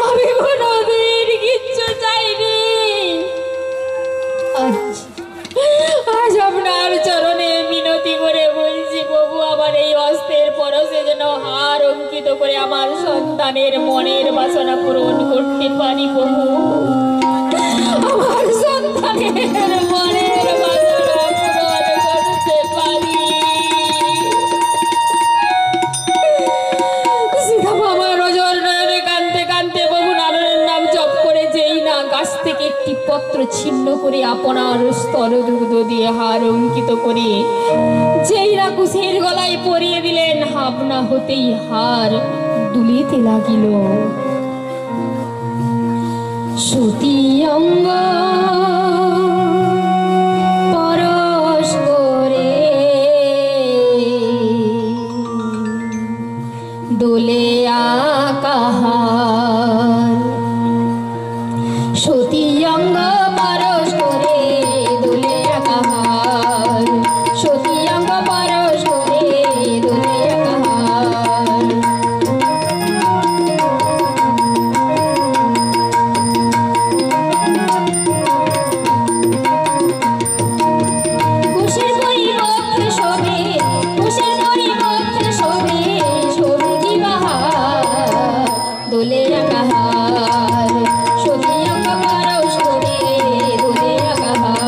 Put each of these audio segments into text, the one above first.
আমি কোনোদিন কিচ্ছু চাইনি। আজ আপনার চরণে মিনতি করে বলছি প্রভু, আমার এই অস্ত্রের পরশে যেন হার অঙ্কিত করে আমার সন্তানের মনের বাসনা পূরণ করতে পারি প্রভু। আমার সন্তানের মনের বাসনা পূরণ করতে পারি। থেকে একটি পত্র ছিন্ন করে আপনার স্তরদুগ্ধ দিয়ে হার অঙ্কিত করে যেই না কুশের গলায় পরিয়ে দিলেন, ভাবনা হতেই হার দুলিতে লাগিল। সতী অঙ্গ পরশ করে দোলে আকাহার, সতী অঙ্গ পরশ করে দোলে আকাহার, সতী অঙ্গ পরশ করে দোলে আকাহার। কুশের পরিবক্ষে শোভে, কুশের পরিবক্ষে শোভে, শোভে কি বাহার দোলে আকাহার, সতী অঙ্গ পরশ করে দোলে আকাহার।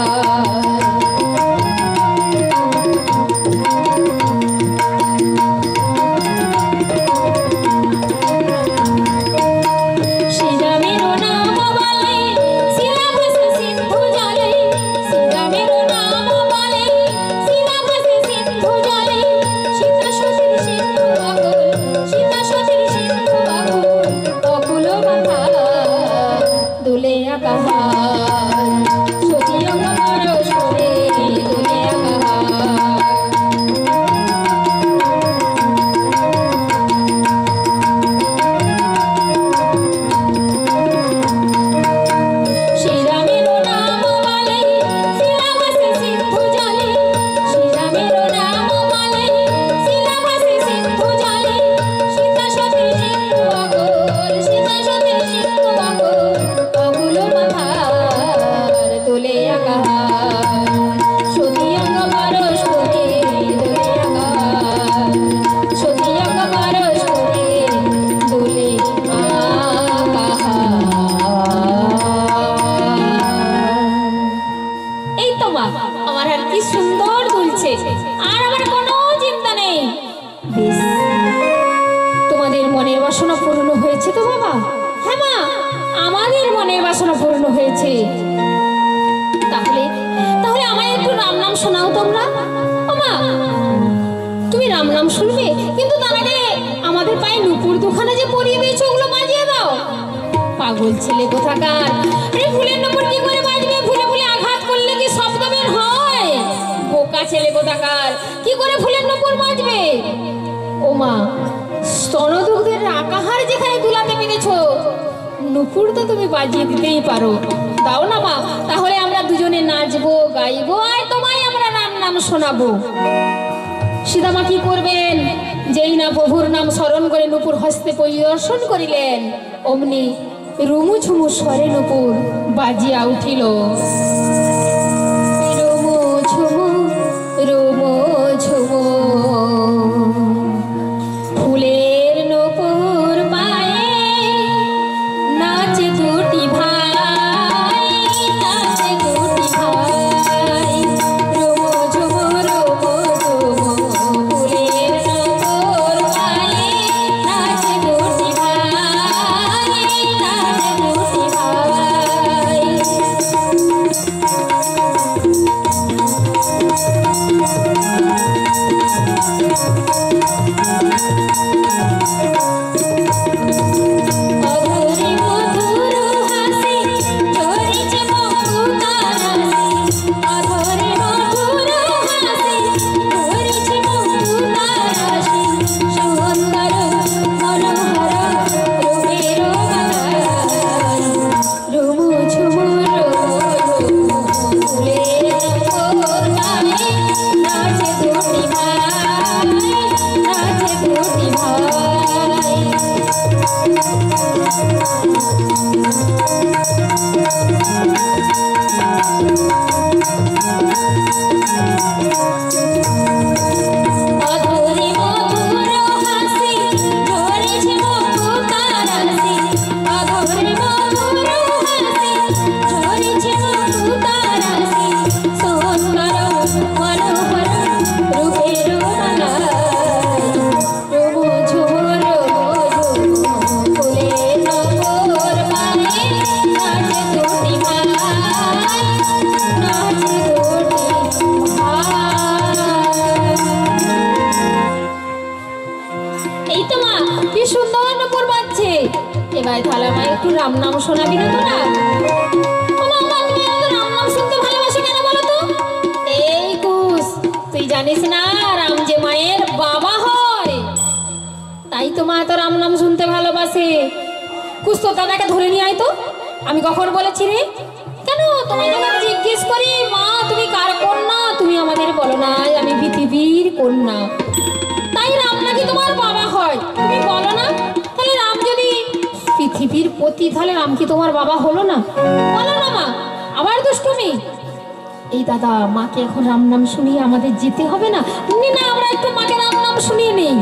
শ্রীরামের নাম বলে শিলা ভাসে সিন্ধু জলে, শ্রীরামের নাম বলে শিলা ভাসে সিন্ধু জলে, সীতা সতীর সিন্ধু আকুল, সীতা সতীর সিন্ধু আকুল, অকুল বাধার দোলে আকাহার, সতী অঙ্গ পরশ করে দোলে আকাহার। শ্রীরামের নাম বলে শিলা ভাসে সিন্ধু জলে, শ্রীরামের নাম বলে শিলা ভাসে সিন্ধু জলে, সীতা সতীর সিন্ধু আকুল, সীতা সতীর সিন্ধু আকুল, অকুল বাধার দোলে আকাহার, সতী অঙ্গ পরশ করে দোলে আকাহার, সতী অঙ্গ পরশ করে দোলে আকাহার। এই তো মা, আমার আর কি সুন্দর দুলছে, আর আমার কোনো চিন্তা নেই। বেশ, তোমাদের মনের বাসনা পূর্ণ হয়েছে তো বাবা? হ্যাঁ মা, আমাদের মনের বাসনা পূর্ণ হয়েছে। তাহলে তাহলে আমায় একটু রাম নাম শোনাও তোমরা। ও মা, তুমি রাম নাম শুনবে, কিন্তু তার আগে আমাদের পায়ে নুপুর দুখানা যে পরিয়ে দিয়েছো ওগুলো বাজিয়ে দাও। পাগল ছেলে কোথাকার, আরে ফুলের নুপুর কি করে বাজবে? ফুলে ফুলে আঘাত করলে কি শব্দ বের হয়? বোকা ছেলে কোথাকার, কি করে ফুলের নুপুর বাজবে? ও মা, স্তনদুগ্ধের আকাহার যেখানে দুলাতে পেরেছো, নুপুর তো তুমি বাজিয়ে দিতেই পারো। দাও না মা, তাহলে আমরা দুজনে নাচবো, গাইবো, আর তোমায় আমরা রাম নাম শোনাবো। সীতামা কি করবেন? যেই না প্রভুর নাম স্মরণ করে নুপুর হস্তে পরিদর্শন করিলেন, অমনি রুমু ঝুমু স্বরে নুপুর বাজিয়া উঠিল। রুমু ঝুমু, রুমু ঝুমু, ফুলের নুপুর পায়ে নাচে দুটি ভাই, নাচে দুটি ভাই। রুমু ঝুমু, রুমু ঝুমু, ফুলের নুপুর পায়ে নাচে দুটি ভাই, নাচে দুটি ভাই। এই তো মা, কি সুন্দর নপুর বাজছে। এবার তাহলে আমায় একটু রাম নাম শোনাবি না তোরা? ও মা, তুমি এত রাম নাম শুনতে ভালোবাসো কেন বলো তো? এই কুস, তুই জানিস না রাম যে মায়ের বাবা হয়, তাই তো মা এত রাম নাম শুনতে ভালোবাসে। কুস, তো দাদাকে ধরে নিয়ে আয় তো। আমি কখন বলেছি রে? কেন তোমায় যখন জিজ্ঞেস করি মা তুমি কার কন্যা, তুমি আমাদের বলো না আমি পৃথিবীর কন্যা, তাই রাম নাকি তোমার বাবা হয়, তুমি বলো না? তাহলে রাম যদি পৃথিবীর পতি, তাহলে রাম কি তোমার বাবা হলো না? বলো না মা, আবার দুষ্টুমি। এই দাদা, মাকে এখন রাম নাম শুনিয়ে আমাদের যেতে হবে না? না, আমরা একটু মাকে রাম নাম শুনিয়ে নেই।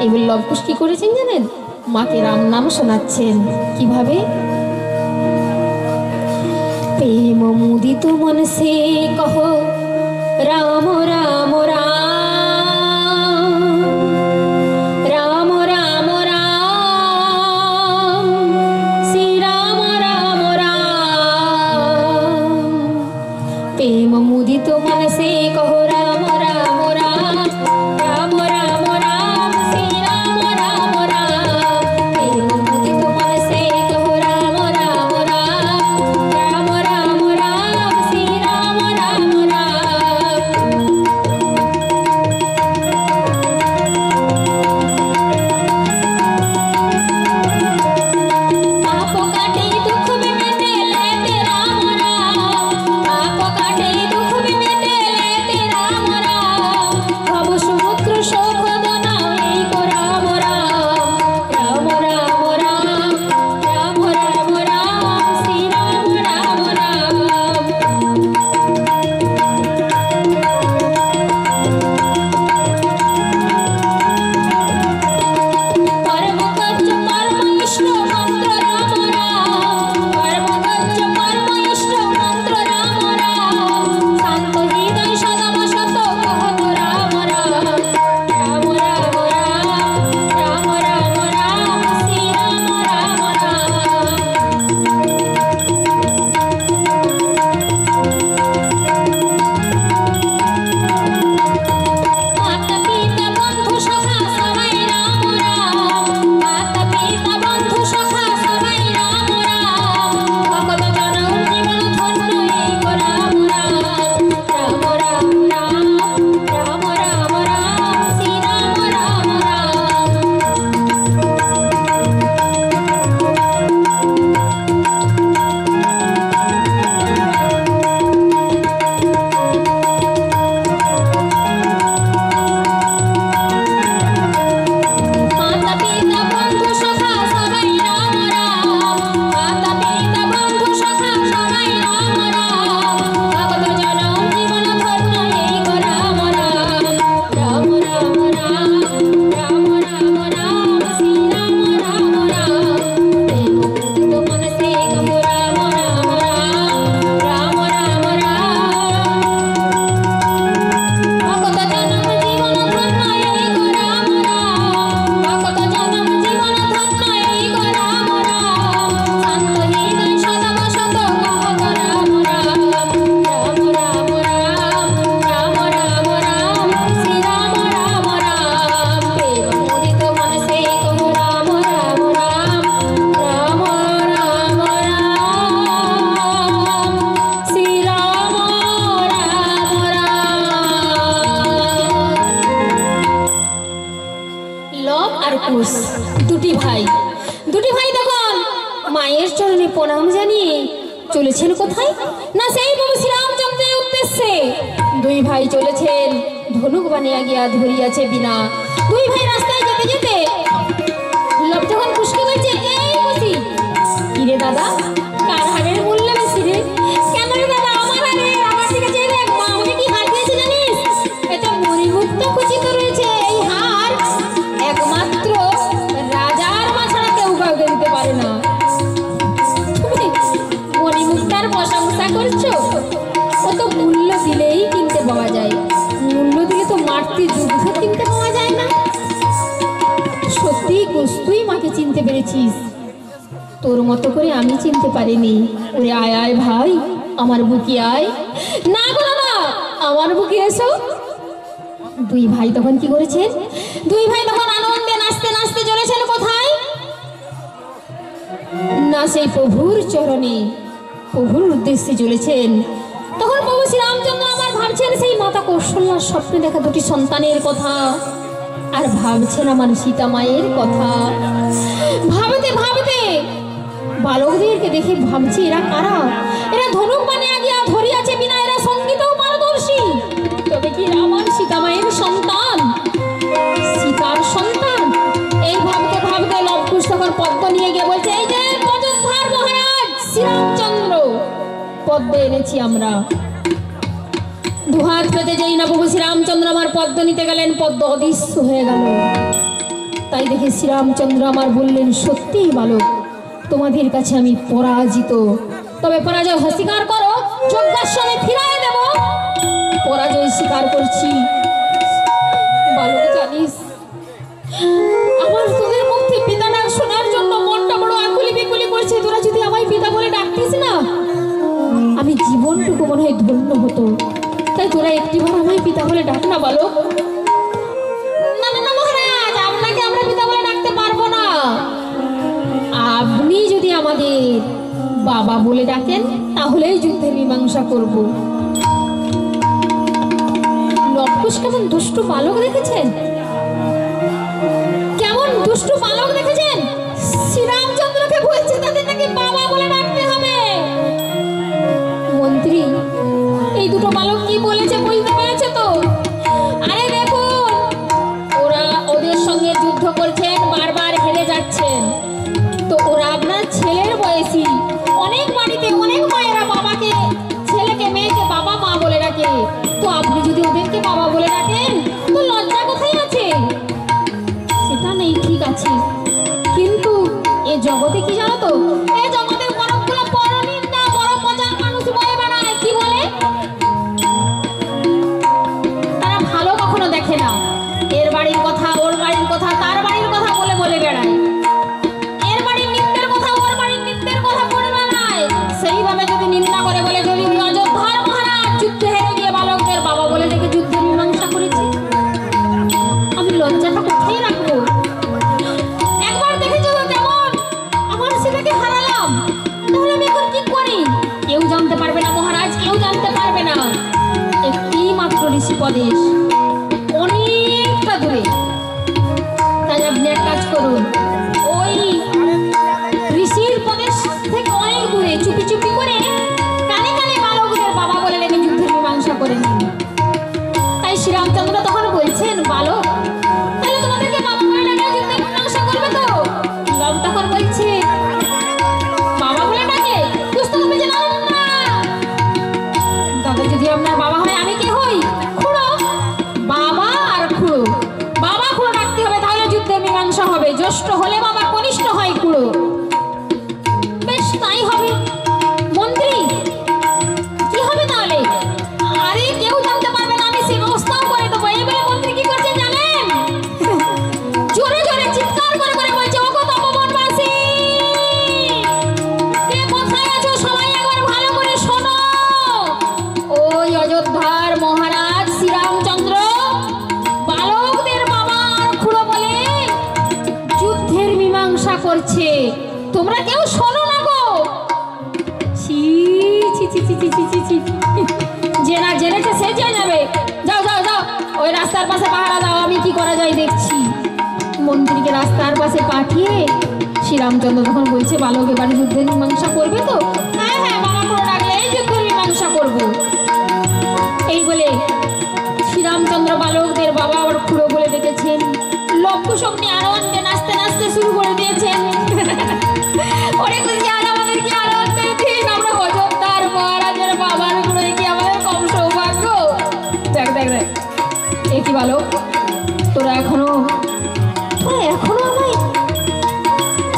এই বলে লবকুশ কি করেছেন জানেন? মাকে রাম নাম শোনাচ্ছেন। কিভাবে? প্রেম মুদিত মন সে কহ রাম রাম রাম, রাম রাম রাম, শ্রী রাম রাম রাম। প্রেম মুদিত মন সে কহ রাম রাম রাম, রাম রাম রাম, শ্রী রাম রাম রাম। প্রেম মুদিত মন সে কহ রাম রাম রাম, রাম রাম রাম, শ্রী রাম রাম কুশ দুটি ভাই তখন মায়ের চরণে প্রণাম জানিয়ে চলেছেন কোথায় না সেই প্রভু শ্রীরামচন্দ্রের উদ্দেশ্যে। দুই ভাই চলেছেন, ধনুক বানিয়া গিয়া ধরিয়াছে বিনা। দুই ভাই রাস্তায় যেতে যেতে লোক যখন কুশকে বলছে, এই কুশি, কিরে দাদা কার হাড়ের মূল্য বেশি রে? কেন রে দাদা আমার হাড়ে? আমার দিকে চেয়ে দেখ, মা আমাকে কি হাড় দিয়েছে জানিস? এটা মণিমুক্ত খচিত রয়েছে। এই হাড় একমাত্র রাজার মা ছাড়া কেউ কাউকে দিতে পারে না। মণিমুক্তার প্রশংসা করছো? ও তো মূল্য দিলেই কিনতে পাওয়া যায়, মূল্য দিলে তো মাতৃ যুদ্ধ কিনতে পাওয়া যায় না। সত্যি কুশ, তুই মাকে চিনতে পেরেছিস, তোর মতো করে আমি চিনতে পারিনি। ওরে আয় আয় ভাই, আমার বুকে আয়। না গো দাদা, আমার বুকে এসো। দুই ভাই তখন কি করেছেন? দুই ভাই তখন আনন্দে নাচতে সেই প্রভুর চরণে প্রভুর উদ্দেশ্যে চলেছেন, তখন প্রভু শ্রীরামচন্দ্র আমার ভাবছেন সেই মাতা কৌশল্যার স্বপ্নে দেখা দুটি সন্তানের কথা, আর ভাবছেন আমার সীতা মায়ের কথা। ভাবতে ভাবতে বালকদেরকে দেখে ভাবছি এরা কারা? এরা ধনুক বানিয়ে গিয়া ধরিয়াছে বিনা, এরা সঙ্গীতেও পারদর্শী, তবে কি আমার সীতা মায়ের সন্তান, সীতার সন্তান? এই ভাবতে ভাবতে লবকুশ তখন পদ্ম নিয়ে গিয়ে বলছে, এই যে অযোধ্যার মহারাজ শ্রীরামচন্দ্র, পদ্ম এনেছি আমরা। দুহাত পেতে যেই না প্রভু শ্রীরামচন্দ্র আমার পদ্ম নিতে গেলেন, পদ্ম অদৃশ্য হয়ে গেল। তাই দেখে শ্রীরামচন্দ্র আমার বললেন, সত্যিই বালক, তোমাদের কাছে আমি পরাজিত, তবে পরাজয় স্বীকার করো, যজ্ঞাশ্রমে ফিরাই দেব। পরাজয় স্বীকার করছি। বালক জানিস, আমার তোদের মুখে পিতা ডাক শোনার জন্য মনটা বড় আকুলি বিকুলি করছে। তোরা যদি আমায় পিতা বলে ডাকতিস না, আমি জীবনটুকু মনে হয় ধন্য হতো। তাই তোরা একটিবার আমায় পিতা বলে ডাক না বালক। না না না মহারাজ, আপনাকে আমরা পিতা বলে ডাকতে পারবো না। আপনি যদি আমাদের বাবা বলে ডাকেন, তাহলেই যুদ্ধের মীমাংসা করব। লবকুশ কেমন দুষ্টু বালক দেখেছেন? কেমন দুষ্টু বালক দেখেছেন? শ্রীরামচন্দ্রকে বলছে তাদের নাকি বাবা বলে ডাকতে হবে। মন্ত্রী, এই দুটো বালক কি বলেছে বুঝতে পেরেছে তো? আরে দেখুন, ওরা ওদের সঙ্গে যুদ্ধ করছেন, বারবার হেরে যাচ্ছেন। তো ওরা আপনার ছেলের বয়সী, অনেক বাড়িতে অনেক মায়েরা বাবাকে, ছেলেকে মেয়েকে বাবা মা বলে ডাকে। তো আপনি যদি ওদেরকে বাবা বলে ডাকেন, তো লজ্জা কোথায় আছে? সেটা নেই, ঠিক আছে, কিন্তু এ জগতে কি জানো তো, এই জগতের বরফগুলো পরনিন্দা, বরফ পচার মানুষ বলে বেড়ায়। কি বলে? তারা ভালো কখনো দেখে না। এর বাড়ির কথা, ওর বাড়ির কথা, তার বাড়ির কথা বলে বলে বেড়ায়। এর বাড়ির নিত্যের কথা, ওর বাড়ির নিত্যের কথা বলে বেড়ায়। সেইভাবে যদি নিন্দা করে বলে, যদি ওই অযোধ্যার মহারাজ যুদ্ধে হেরে গিয়ে বালকদের বাবা বলে দেখে যুদ্ধের মীমাংসা করেছে, আমি লজ্জাটা কোথায় রাখবো? একবার দেখেছো তো তেমন, আমার সেটাকে হারালাম, তাহলে আমি এখন কি করি? কেউ জানতে পারবে না মহারাজ, কেউ জানতে পারবে না। একটি মাত্র ঋষিপদেশ, অনেকটা দূরে। তাই আপনি এক কাজ করুন, ওই ঋষির প্রদেশ থেকে অনেক দূরে চুপি চুপি করে কানে কানে বালকদের বাবা বলে রেখে যুদ্ধের মীমাংসা করে নিন। তাই শ্রীরামচন্দ্র তখন বলছেন, বালক, তাহলে তোমাদেরকে বাবা বলে ডাকে যুদ্ধের মীমাংসা করবে তো? লব তখন বলছে, বাবা বলে ডাকে? বুঝতে হবে যে না, দাদা যদি আপনার বাবা হয়, আমি কে হই? খুড়ো। বাবা আর খুড়ো, বাবা খুড়ো ডাকতে হবে, তাহলে যুদ্ধের মীমাংসা হবে। জ্যেষ্ঠ হলে বাবা, কনিষ্ঠ হয় খুড়ো। বেশ, তাই হবে। মন্ত্রী, কি হবে তাহলে? আরে কেউ জানতে পারবে না, আমি সে ব্যবস্থাও করে দেবো। এই বলে মন্ত্রী কি করছে জানেন? জোরে জোরে চিৎকার করে করে বলছে, ওগো তপবনবাসী, কে কোথায় আছো? সবাই একবার ভালো করে শোনো। ওই অযোধ্যার মহারাজ শ্রীরামচন্দ্র বালকদের বাবা আর খুড়ো বলে যুদ্ধের মীমাংসা করছে। তোমরা কেউ শোনো না গো। ছি ছি ছি ছি ছি ছি ছি। যে না জেনেছে সে জেনে যাবে। যাও যাও যাও, ওই রাস্তার পাশে পাহারা দাও, আমি কি করা যায় দেখছি। মন্ত্রীকে রাস্তার পাশে পাঠিয়ে শ্রীরামচন্দ্র তখন বলছে, বালক এবারে যুদ্ধের মীমাংসা করবে তো? হ্যাঁ হ্যাঁ, বাবা করে ডাকলে এই যুদ্ধের মীমাংসা করবো। এই বলে শ্রীরামচন্দ্র বালকদের বাবা আবার খুড়ো বলে ডেকেছেন। লবকুশ অমনি আনন্দে নাচতে নাচতে শুরু করে দিয়েছেন। ওরে খুশি, আর আমাদের কি আনন্দের দিন, আমরা অযোধ্যার মহারাজের বাবার খুড়োয় কি আমাদের কম সৌভাগ্য। দেখ দেখ দেখ, এ কি বালক, তোরা এখনো আমায়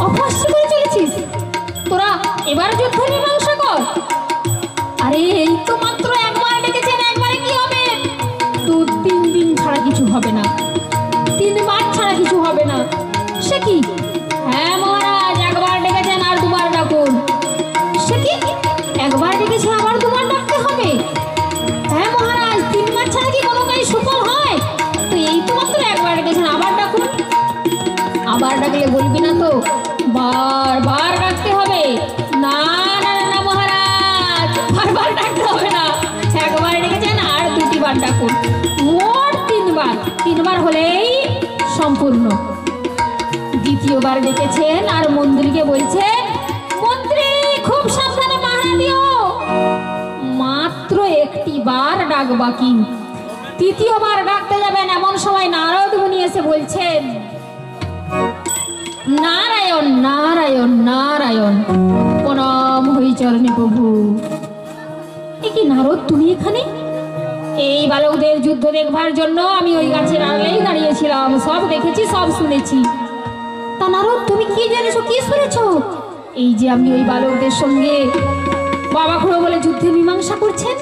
অপহাস্য করে চলেছিস? তোরা এবার যুদ্ধের মীমাংসা কর। আরে এই তো মাত্র একবার ডেকেছেন, একবারে কি হবে? 2-3 দিন ছাড়া কিছু হবে না, 3 মাস ছাড়া কিছু হবে না। সে কি? হ্যাঁ মহারাজ, একবার ডেকেছেন, আর দুবার ডাকুন। সে কি? একবার ডেকেছে, আবার দুবার ডাকতে হবে? হ্যাঁ মহারাজ, 3 মাস ছাড়া কি কোনো কাজ সফল হয়? তো এই তো মাত্র একবার ডেকেছেন, আবার ডাকুন। আবার ডাকলে বলবি না তো, বারবার ডাকতে হবে। দ্বিতীয়বার হলেই সম্পূর্ণ। দ্বিতীয়বার ডেকেছেন আর মন্ত্রীকে বলছেন, মন্ত্রী খুব সাবধানে পাহারা দিও, মাত্র একটি বার ডাক বাকি। তৃতীয়বার ডাকতে যাবেন এমন সময় নারদ মুনি এসে বলছেন, নারায়ণ নারায়ণ নারায়ণ, প্রণাম হই চরণে প্রভু। এ কি নারদ, তুমি এখানে? এই বালকদের যুদ্ধ দেখবার জন্য আমি ওই গাছের আড়ালেই দাঁড়িয়েছিলাম, সব দেখেছি, সব শুনেছি। তা নারদ, তুমি কি জেনেছো, কি শুনেছো? এই যে আপনি ওই বালকদের সঙ্গে বাবা খুড়ো বলে যুদ্ধে মীমাংসা করছেন।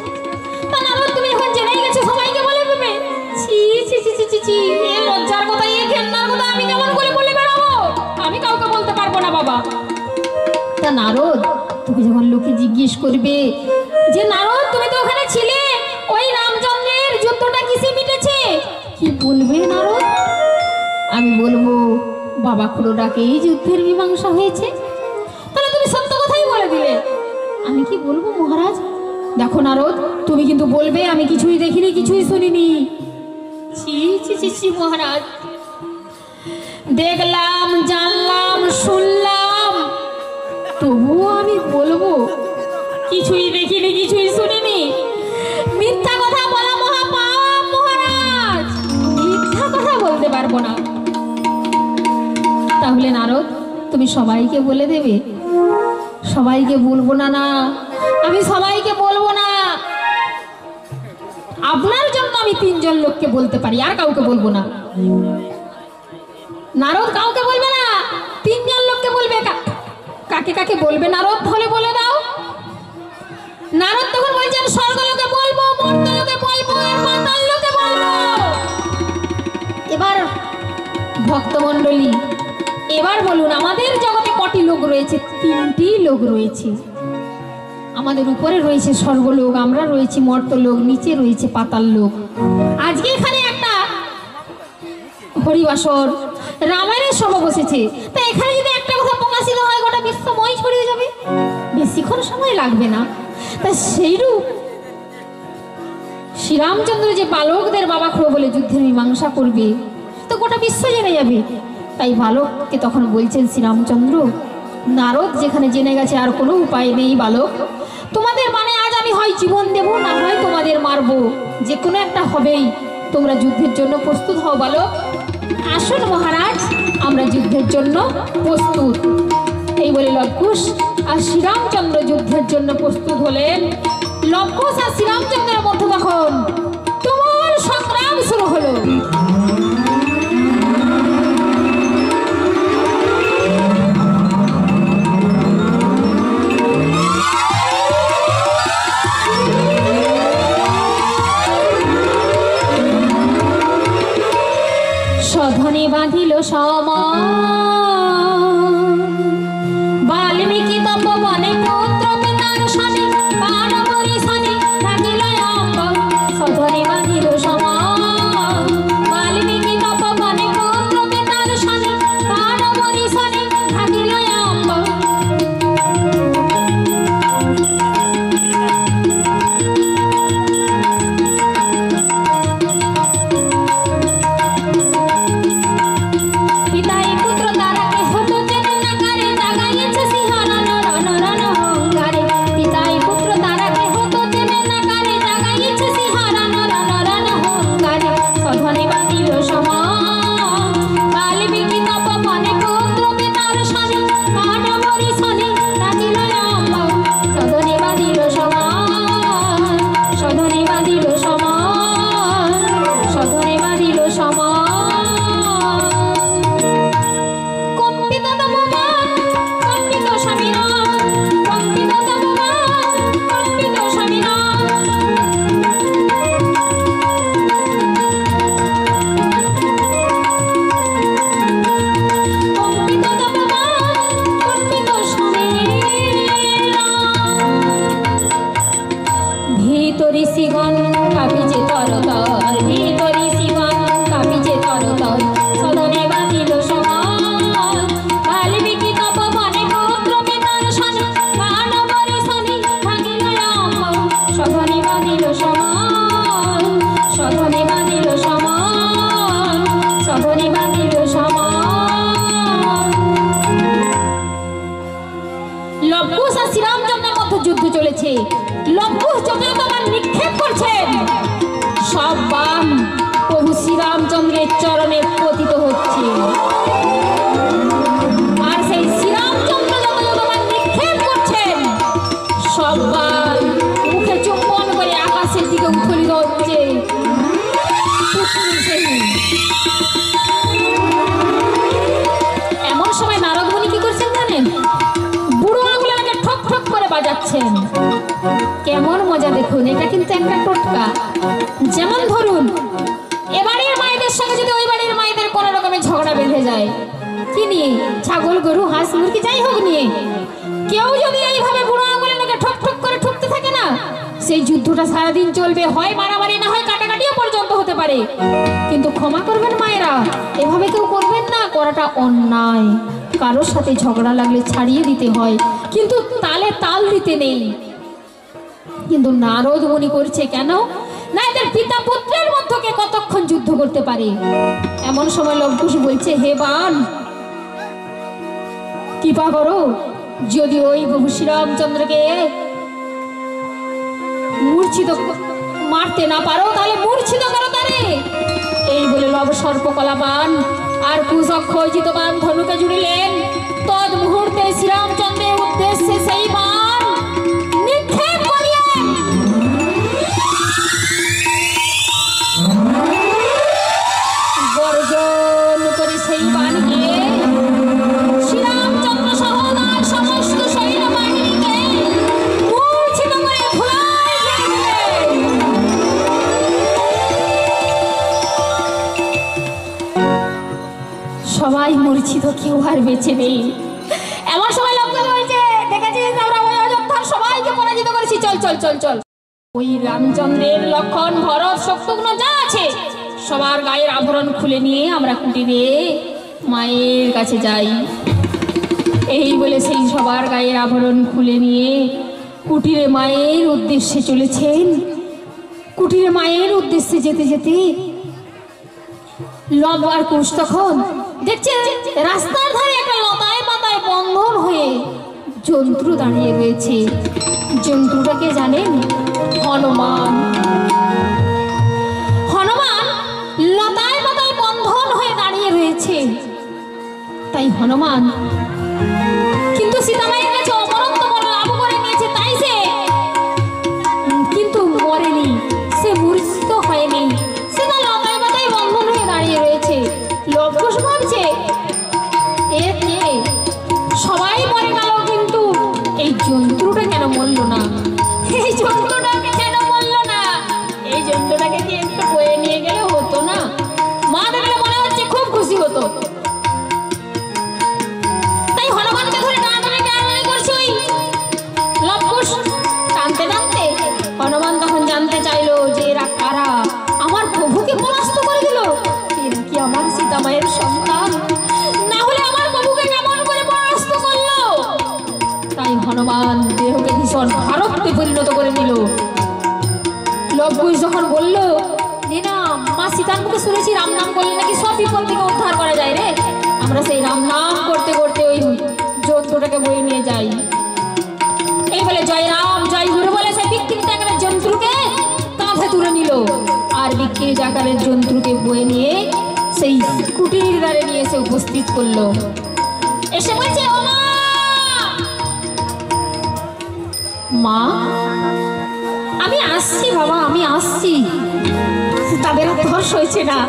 তা নারদ, তুমি এখন জেনেই গেছো, সবাইকে বলে দেবে? ছি ছি ছি ছি ছি, এই লজ্জার কথা, এই ঘেন্নার কথা আমি কেমন করে বলে বেড়াবো? আমি কাউকে বলতে পারবো না বাবা। তা নারদ, তুমি যখন লোকে জিজ্ঞেস করবে যে নারদ তুমি তো ওখানে ছিলে, ওই রামচন্দ্রের যুদ্ধটা কিসে মিটেছে, কি বলবে নারদ? আমি বলবো বাবা খুড়ো ডাকেই যুদ্ধের মীমাংসা হয়েছে। তাহলে তুমি সত্য কথাই বলে দিলে। আমি কি বলবো মহারাজ? দেখো নারদ, তুমি কিন্তু বলবে আমি কিছুই দেখিনি, কিছুই শুনিনি। ছি ছি ছি ছি মহারাজ, দেখলাম, জানলাম, শুনলাম, তবুও আমি বলবো কিছুই দেখিনি, কিছুই শুনিনি? মিথ্যা কথা বলা মহাপাপ মহারাজ, মিথ্যা কথা বলতে পারবো না। তাহলে নারদ, তুমি সবাইকে বলে দেবে? সবাইকে বলবো না, না আমি সবাইকে বলবো না। আপনার জন্য আমি 3 জন লোককে বলতে পারি, আর কাউকে বলবো না। নারদ কাউকে বলবে না, 3 জন লোককে বলবে। কাকে কাকে বলবে নারদ, তাহলে বলে দাও। নারদ তখন বলছেন, স্বর্গলোকে বলবো, মর্ত্যলোকে বলবো, আর পাতাল লোকে বলবো। এবার ভক্তমণ্ডলী, এবার বলুন আমাদের জগতে কটি লোক রয়েছে? 3টি লোক রয়েছে। আমাদের উপরে রয়েছে স্বর্গলোক, আমরা রয়েছি মর্ত্যলোক, নিচে রয়েছে পাতাল লোক। আজকে এখানে একটা হরিবাসর রামায়ণের সভা বসেছে, তা এখানে যদি একটা কথা প্রকাশিত হয় গোটা বিশ্বময় ছড়িয়ে যাবে, বেশিক্ষণ সময় লাগবে না। তা সেইরূপ শ্রীরামচন্দ্র যে বালকদের বাবা খুড়ো বলে যুদ্ধের মীমাংসা করবে, তো গোটা বিশ্ব জেনে যাবে। তাই বালককে তখন বলছেন শ্রীরামচন্দ্র, নারদ যেখানে জেনে গেছে আর কোনো উপায় নেই বালক, তোমাদের মানে আজ আমি হয় জীবন দেব, না হয় তোমাদের মারবো, যে কোনো একটা হবেই। তোমরা যুদ্ধের জন্য প্রস্তুত হও বালক। আসুন মহারাজ, আমরা যুদ্ধের জন্য প্রস্তুত। এই বলে লবকুশ আর শ্রীরামচন্দ্র যুদ্ধের জন্য প্রস্তুত হলেন। লবকুশ আর শ্রীরামচন্দ্রের মধ্যে তখন তুমুল সংগ্রাম শুরু হলো। সধনে বাঁধিল সমান, বাল্মীকি তপবনে পুত্র পিতার সানে, পাণ্ডবরি সানে থাকিল অম্বর। সধনে বাঁধিল সমান, বাল্মীকি তপবনে পুত্র পিতার সানে, পাণ্ডবরি সানে থাকিল অম্বর। পিতাই পুত্র তারা কেহ লবকুশ যত বান নিক্ষেপ করছেন সব বান প্রভু শ্রীরামচন্দ্রের চরণে পতিত হচ্ছে। আর সেই শ্রীরামচন্দ্র যত বান নিক্ষেপ করছেন সব বান মুখে চুম্বন করে আকাশের দিকে উত্তোলিত হচ্ছে। এমন সময় নারদ মুনি কি করছেন জানেন? বুড়ো আঙুলটাকে ঠক ঠক করে বাজাচ্ছেন। কেমন মজা দেখুন, এটা কিন্তু একটা টোটকা। যেমন ধরুন এ বাড়ির মায়েদের সঙ্গে যদি ওই বাড়ির মায়েদের কোনো রকমের ঝগড়া বেঁধে যায়, কি নিয়ে, ছাগল গরু হাঁস মুরগি যাই হোক নিয়ে, কেউ যদি এইভাবে বুড়ো আঙুলটাকে ঠক ঠক করে ঠুকতে থাকে না, সেই যুদ্ধটা সারাদিন চলবে, হয় মারামারি না হয় কাটাকাটিও পর্যন্ত হতে পারে। কিন্তু ক্ষমা করবেন মায়েরা, এভাবে কেউ করবেন না, করাটা অন্যায়। কারোর সাথে ঝগড়া লাগলে ছাড়িয়ে দিতে হয়, কিন্তু তালে তাল দিতে নেই। কিন্তু নারদ মুনি করছে কেন না, এদের পিতা পুত্রের মধ্যে কতক্ষণ যুদ্ধ করতে পারে। এমন সময় লবকুশ বলছে, হে বান কৃপা করো, যদি ওই প্রভু শ্রীরামচন্দ্রকে মূর্ছিত মারতে না পারো তাহলে মূর্ছিত করো তারে। এই বলে লব সর্পকলা বান আর কুশক্ষয়জিত বান ধনুকে জুড়িলেন। তদ মুহূর্তে শ্রীরামচন্দ্রের উদ্দেশ্যে সেই বান নিক্ষেপ করিলেন। গর্জন করে সেই বানকে শ্রীরামচন্দ্র সহ তার সমস্ত সৈন্যবাহিনীকে মূর্ছিত করে ধুলায় ফেলে দিলেন। সবাই মূর্ছিত, কেউ আর বেঁচে নেই। এমন সময় লক্ষ্য বলছে, দেখেছিস আমরা ওই অযোধ্যার সবাইকে পরাজিত করেছি, চল চল চল চল। ওই রামচন্দ্রের লক্ষণ ভরত শত্রুঘ্ন যা আছে সবার গায়ের আভরণ খুলে নিয়ে আমরা কুটিরে মায়ের কাছে যাই। এই বলে সেই সবার গায়ের আভরণ খুলে নিয়ে কুটিরে মায়ের উদ্দেশ্যে চলেছেন। কুটিরে মায়ের উদ্দেশ্যে যেতে যেতে লব আর কুশ তখন দেখছে রাস্তার ধারে একটা লতায় পাতায় বন্ধন হয়ে জন্তু দাঁড়িয়ে রয়েছে। জন্তুটাকে জানেন? হনুমান। হনুমান লতায় পাতায় বন্ধন হয়ে দাঁড়িয়ে রয়েছে। তাই হনুমান কিন্তু সীতামায়ের কাছে অমরত্ব বড় লাভ করে নিয়েছে, তাই সে কিন্তু মরেনি, সে মূর্ছিত হয়নি, সে তার লতায় পাতায় বন্ধন হয়ে দাঁড়িয়ে রয়েছে। লবকুশ ভাবছে এ কে, সবাই মরে গেল কিন্তু এই জন্তুটা কেন মরল না, এই জন্তুটাকে কেন মরল না, এই জন্তুটাকে কি একটু বয়ে নিয়ে গেলে হতো না? মা দেখলে মনে হচ্ছে খুব খুশি হতো। তাই হনুমানকে ধরে টানাটানি করছে ওই লবকুশ। টানতে টানতে হনুমান তখন জানতে চাইলো যে এরা কারা, আমার প্রভুকে পরাস্ত করে দিল, এরা কি আমার সীতামায়ের সন্তান, না হলে আমার প্রভুকে কেমন করে পরাস্ত করলো? তাই হনুমান দেহকে ভীষণ ভারতে পরিণত করে নিল। লবকুশ যখন বলল যে না, মা সীতার মুখে শুনেছি রাম নাম করলে নাকি সব বিপদ থেকে উদ্ধার করা যায় রে, আমরা সেই রাম নাম করতে করতে ওই জন্তুটাকে বয়ে নিয়ে যাই। এই বলে জয় রাম জয় গুরু বলে সেই বিকৃত আকারের জন্তুকে কাঁধে তুলে নিল। আর বিকৃত আকারের জন্তুকে বয়ে নিয়ে সেই কুটির দ্বারে নিয়ে এসে উপস্থিত করলো। এসে বলছে, ও মা, মা আমি আসছি বাবা, আমি আসছি। তাদের আর ধর্ষ হয়েছে না,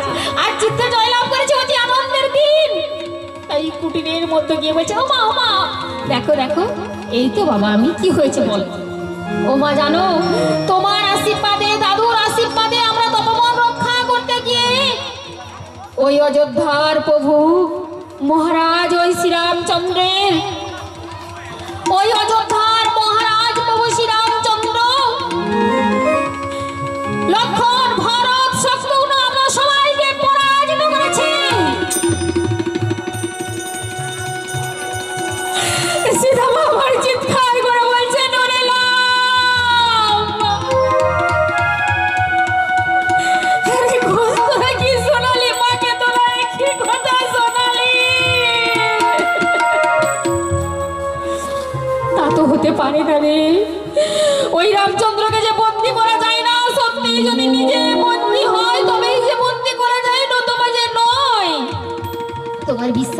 আর চিত্তে জয়লাভ করেছে অতি আনন্দের দিন। তাই কুটিরের মধ্যে গিয়ে বলছে, ও মা, ও মা, দেখো দেখো, এই তো বাবা আমি, কি হয়েছে বল। ও মা জানো, তোমার আশীর্বাদে, দাদুর আশীর্বাদে আমরা তপবন রক্ষা করতে গিয়ে ওই অযোধ্যার প্রভু মহারাজ ওই শ্রীরামচন্দ্রের, ওই অযোধ্যার মহারাজ প্রভু শ্রীরামচন্দ্র, লক্ষণ ভরত শত্রুঘ্ন আমরা সবাইকে পরাজিত করেছি। সীতামা আমার চিৎকার করে বলছে, নরে কি শোনালি মাকে, তোরা কি কথা শোনালি? তা তো হতে পারে না রে, ওই রামচন্দ্রকে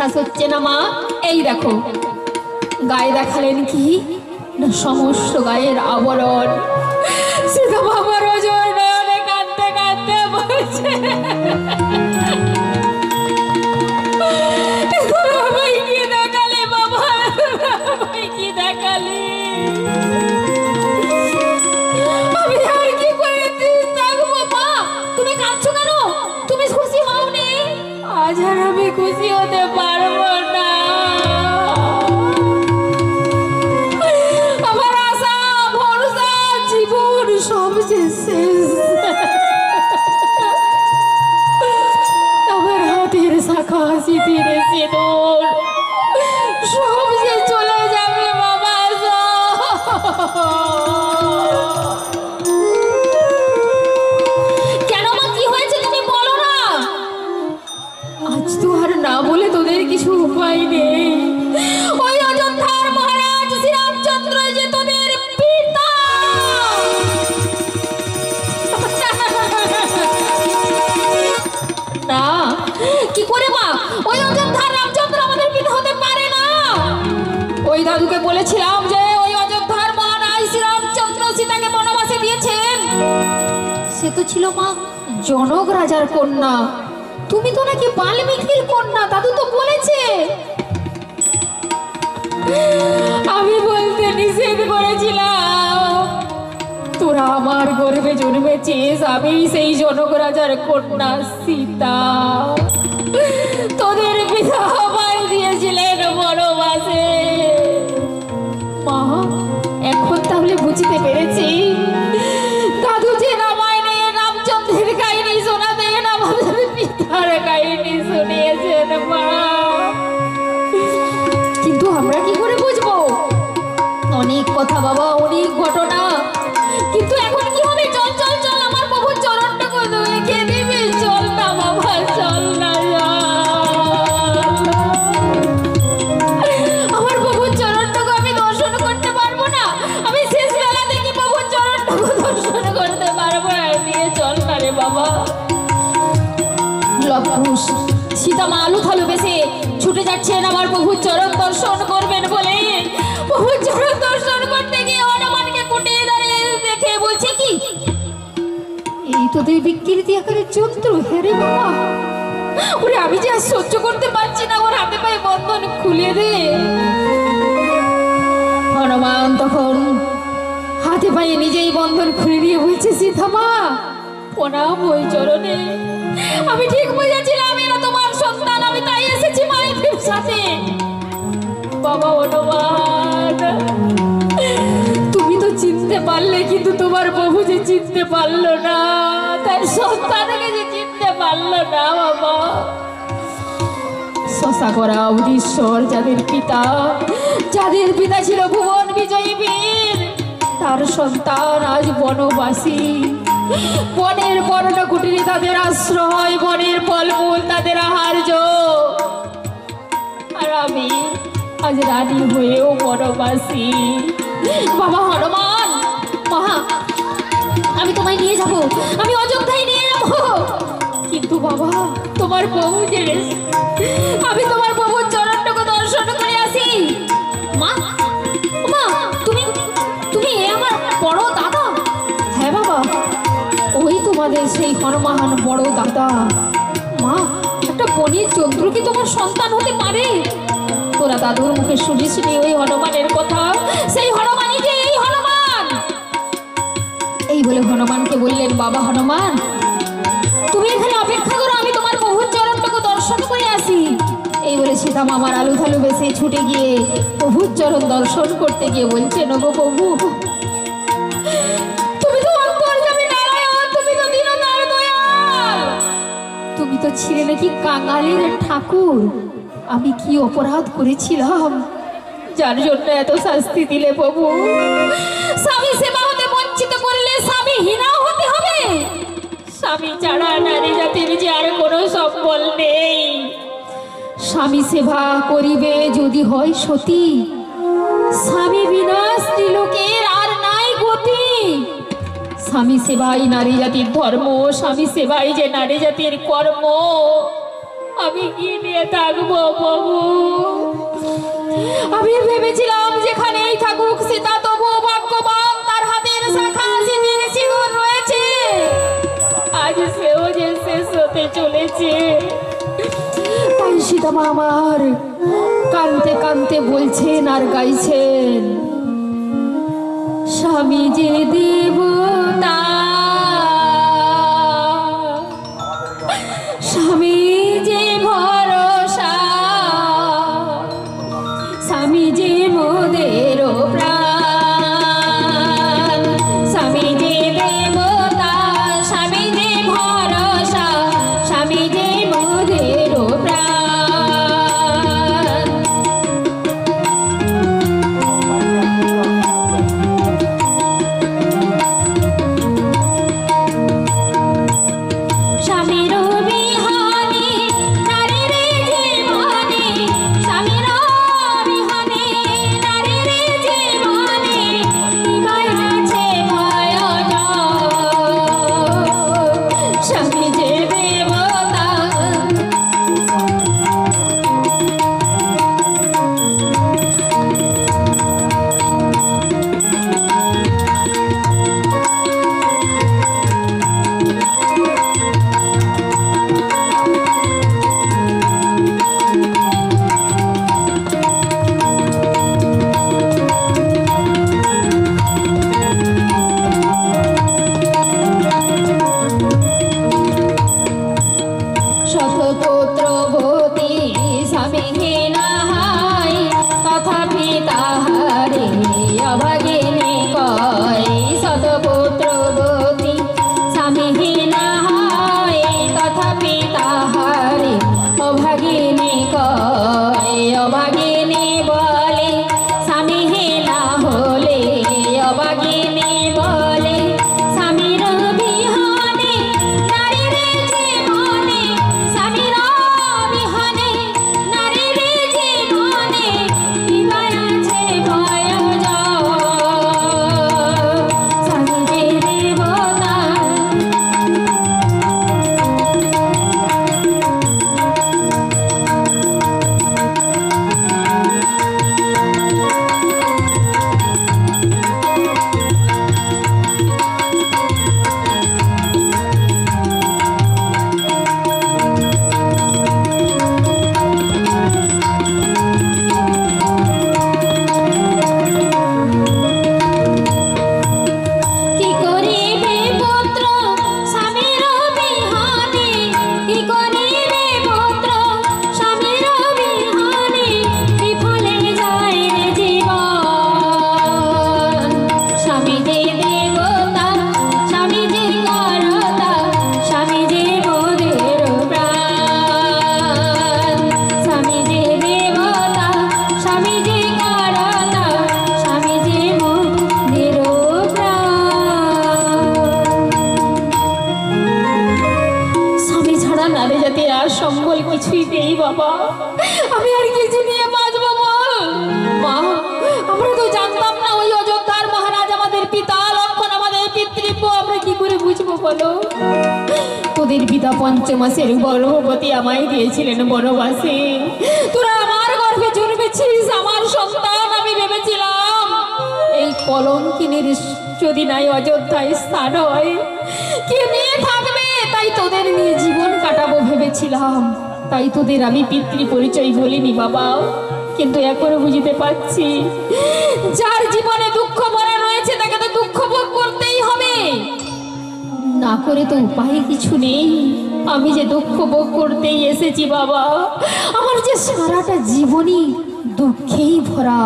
বিশ্বাস হচ্ছে না মা, এই দেখো গায়ে দেখালেন কি না সমস্ত গায়ের আবরণ। সীতা বাবার ওজন নয়নে কাঁদতে কাঁদতে বলছে, কি দেখালে বাবা, কি দেখালে, আমি আর কি করে থাকবো। মা তুমি কাঁদছো কেন? তুমি খুশি হওনি? আজ আর আমি খুশি হতে পারবো না। আমার আশা ভরসা জীবন সব শেষ। আমার হাতের শাখা সিঁথির সিঁদুর সব যে চলে যাবে বাবা। কেন মা, কি হয়েছে তুমি বলো না? আজ তো আর না বলে তোদের কিছু উপায় নেই। ওই অযোধ্যার মহারাজ শ্রীরামচন্দ্র যে তোদের পিতা। না, কি করে মা? ওই অযোধ্যার রামচন্দ্র আমাদের পিতা হতে পারে না। ওই দাদুকে বলেছিলাম যে ওই অযোধ্যার মহারাজ শ্রীরামচন্দ্র সীতাকে বনবাসে দিয়েছেন। সে তো ছিল মা জনক রাজার কন্যা। তুমি তো নাকি বাল্মীকির কন্যা, দাদু তো বলেছে। আমি বলতে নিষেধ করেছিলাম, তোরা আমার গর্ভে জন্মেছিস, আমি সেই জনক রাজার কন্যা সীতা। তোদের পিতা আমায় দিয়েছিলেন বনবাসে। মা এখন তাহলে বুঝতে পেরেছি দাদু যে রামায়ণে রামচন্দ্রের কাহিনী শোনাতেন আমাদের পিতার কাহিনী শুনিয়েছেন মা। কিন্তু আমরা কি করে বুঝবো? অনেক কথা বাবা, অনেক ঘটনা, কিন্তু এখন কি হবে? চল চল চল, আমার প্রভুর চরণটুকু দেখে দিবি। চল না বাবা, চল না। আমার প্রভুর চরণটুকু আমি দর্শন করতে পারবো না? আমি শেষ বেলা দেখি প্রভুর চরণটুকু দর্শন করতে পারবো না। নিয়ে চল না রে বাবা। লবকুশ সীতা মা আলু থালু বেশে ছুটে যাচ্ছেন আমার প্রভুর চরণ দর্শন করবেন বলে। প্রভুর চরণ দর্শন করতে গিয়ে হনুমানকে কুটে দাঁড়িয়ে দেখে বলছে কি, এই তোদের বিকৃতি আকারের যন্ত্র। হ্যাঁ রে বাবা, ওরে আমি যে আর সহ্য করতে পারছি না, ওর হাতে পায়ে বন্ধন খুলে দে। হনুমান তখন হাতে পায়ে নিজেই বন্ধন খুলে দিয়ে বলছে, সীতা মা প্রণাম ওই চরণে। আমি ঠিক বুঝেছিলাম এরা তোমার সন্তান, আমি তাই এসেছি মায়ের সাথে। বাবা হনুমান, তুমি তো চিনতে পারলে, কিন্তু তোমার প্রভু যে চিনতে পারলো না, তার সন্তানকে যে চিনতে পারলো না বাবা। শশা করা উদীশ্বর যাদের পিতা ছিল ভুবন বিজয়ী বীর, তার সন্তান আজ বনবাসী। বনের বর্ণ কুটিরে তাদের আশ্রয়, বনের ফলমূল তাদের আহার্য। আর আমি আজ রানী হয়েও বনবাসী। বাবা হনুমান, মহা আমি তোমায় নিয়ে যাব, আমি অযোধ্যায় নিয়ে যাব। কিন্তু বাবা তোমার প্রভু যে, আমি তোমার প্রভুর চরণটুকু দর্শন করে আসি। মা মা তুমি তুমি আমার বড় দাদা? হ্যাঁ বাবা, ওই তোমাদের সেই হনুমান বড় দাদা। মা একটা বনের যন্ত্র কি তোমার সন্তান হতে পারে? তোরা দাদুর মুখে শুনিসনি ওই হনুমানের কথা? সেই হনুমানই যে এই হনুমান। এই বলে হনুমানকে বললেন, বাবা হনুমান তুমি এখানে অপেক্ষা করো, আমি তোমার প্রভুর চরণটুকু দর্শন করে আসি। এই বলে সীতা মামার আলু থালু বেশে ছুটে গিয়ে প্রভুর চরণ দর্শন করতে গিয়ে বলছে, নগো প্রভু তুমি তো অন্তর্যামী নারায়ণ, তুমি তো দীনতার দয়াল, তুমি তো ছিলে নাকি কাঙালের ঠাকুর। আমি কি অপরাধ করেছিলাম যার জন্য এত শাস্তি দিলে প্রভু? স্বামী সেবা হতে বঞ্চিত করলে স্বামী হীনা হতে হবে? স্বামী ছাড়া নারী জাতির যে আর কোনো সম্বল নেই। স্বামী সেবা করিবে যদি হয় সতী, স্বামী বিনা স্ত্রীলোকের আর নাই গতি। স্বামী সেবাই নারী জাতির ধর্ম, স্বামী সেবাই যে নারী জাতির কর্ম। আমি কি নিয়ে থাকবো বাবু? আমি ভেবেছিলাম যেখানেই থাকুক সীতা তবু ভাগ্যবান, তার হাতের শাখা সিঁদুর শিহর রয়েছে। আজ সেও যে শেষ হতে চলেছে। তাই সীতা মা আমার কানতে কানতে বলছেন আর গাইছেন, স্বামী যে দেবতা, স্বামী যে ভরসা, স্বামী যে মোদের প্রাণ, স্বামী যে দেবতা, স্বামী যে ভরসা, স্বামী যে মোদের প্রাণ। সম্বল কিছুই নেই বাবা, আমি আর কিছু নিয়ে বাঁচবো বল? মা, আমরা তো জানতাম না ওই অযোধ্যার মহারাজ আমাদের পিতা, লক্ষণ আমাদের পিতৃব্য, আমরা কি করে বুঝবো বলো? তোদের পিতা পঞ্চমাসের গর্ভবতী আমায় দিয়েছিলেন বনবাসে, তোরা আমার গর্ভে জন্মেছিস, আমার সন্তান। আমি ভেবেছিলাম এই কলঙ্কিনীর যদি নাই অযোধ্যায় স্থান হয়, কে নিয়ে থাকবে? তাই তোদের নিয়ে জীবন কাটাবো ভেবেছিলাম, তাই তোদের আমি পিতৃ পরিচয় বলিনি বাবা। কিন্তু এখনো বুঝতে পারছি, যার জীবনে দুঃখ ভরা রয়েছে তাকে তো দুঃখ ভোগ করতেই হবে, না করে তো উপায় কিছু নেই। আমি যে দুঃখ ভোগ করতেই এসেছি বাবা, আমার যে সারাটা জীবনই দুঃখেই ভরা।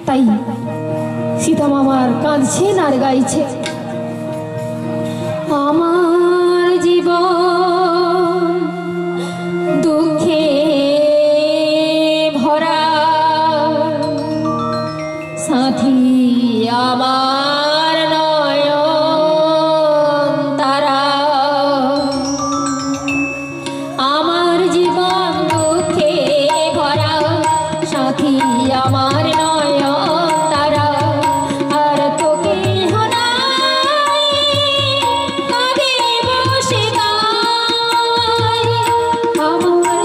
তাই সীতা মামার কাঁদছেন আর গাইছে, আমার জীবন দুঃখে ভরা, সাথী আমার নয়ন তারা, আমার জীবন দুঃখে ভরা, সাথী আমার নয়ন তারা, আর তোকে হনাই কাঁদে বসে গাই, আমার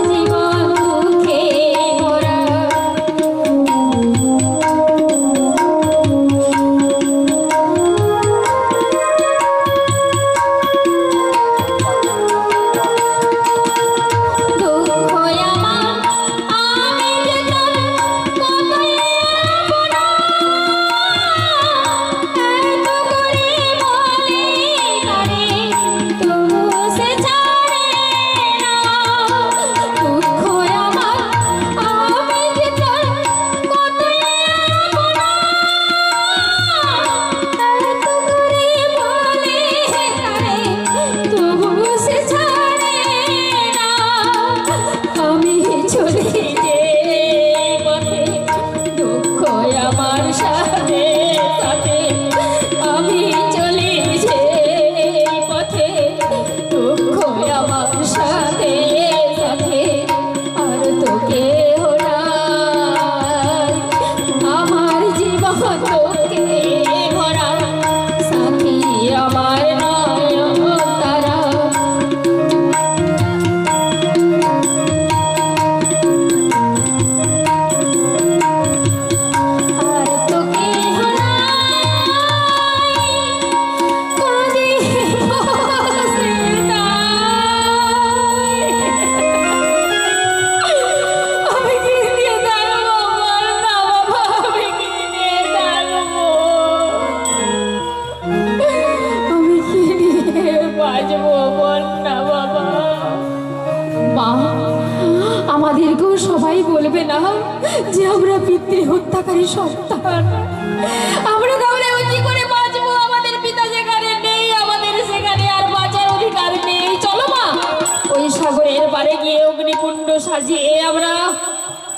আমাদেরকেও সবাই বলবে না যে আমরা পিতৃ হত্যাকারী সন্তান? আমরা তাহলে কি করে বাঁচবো? আমাদের পিতা যেখানে নেই, আমাদের সেখানে আর বাঁচার অধিকার নেই। চলো মা, ওই সাগরের পাড়ে গিয়ে অগ্নিকুণ্ড সাজিয়ে আমরা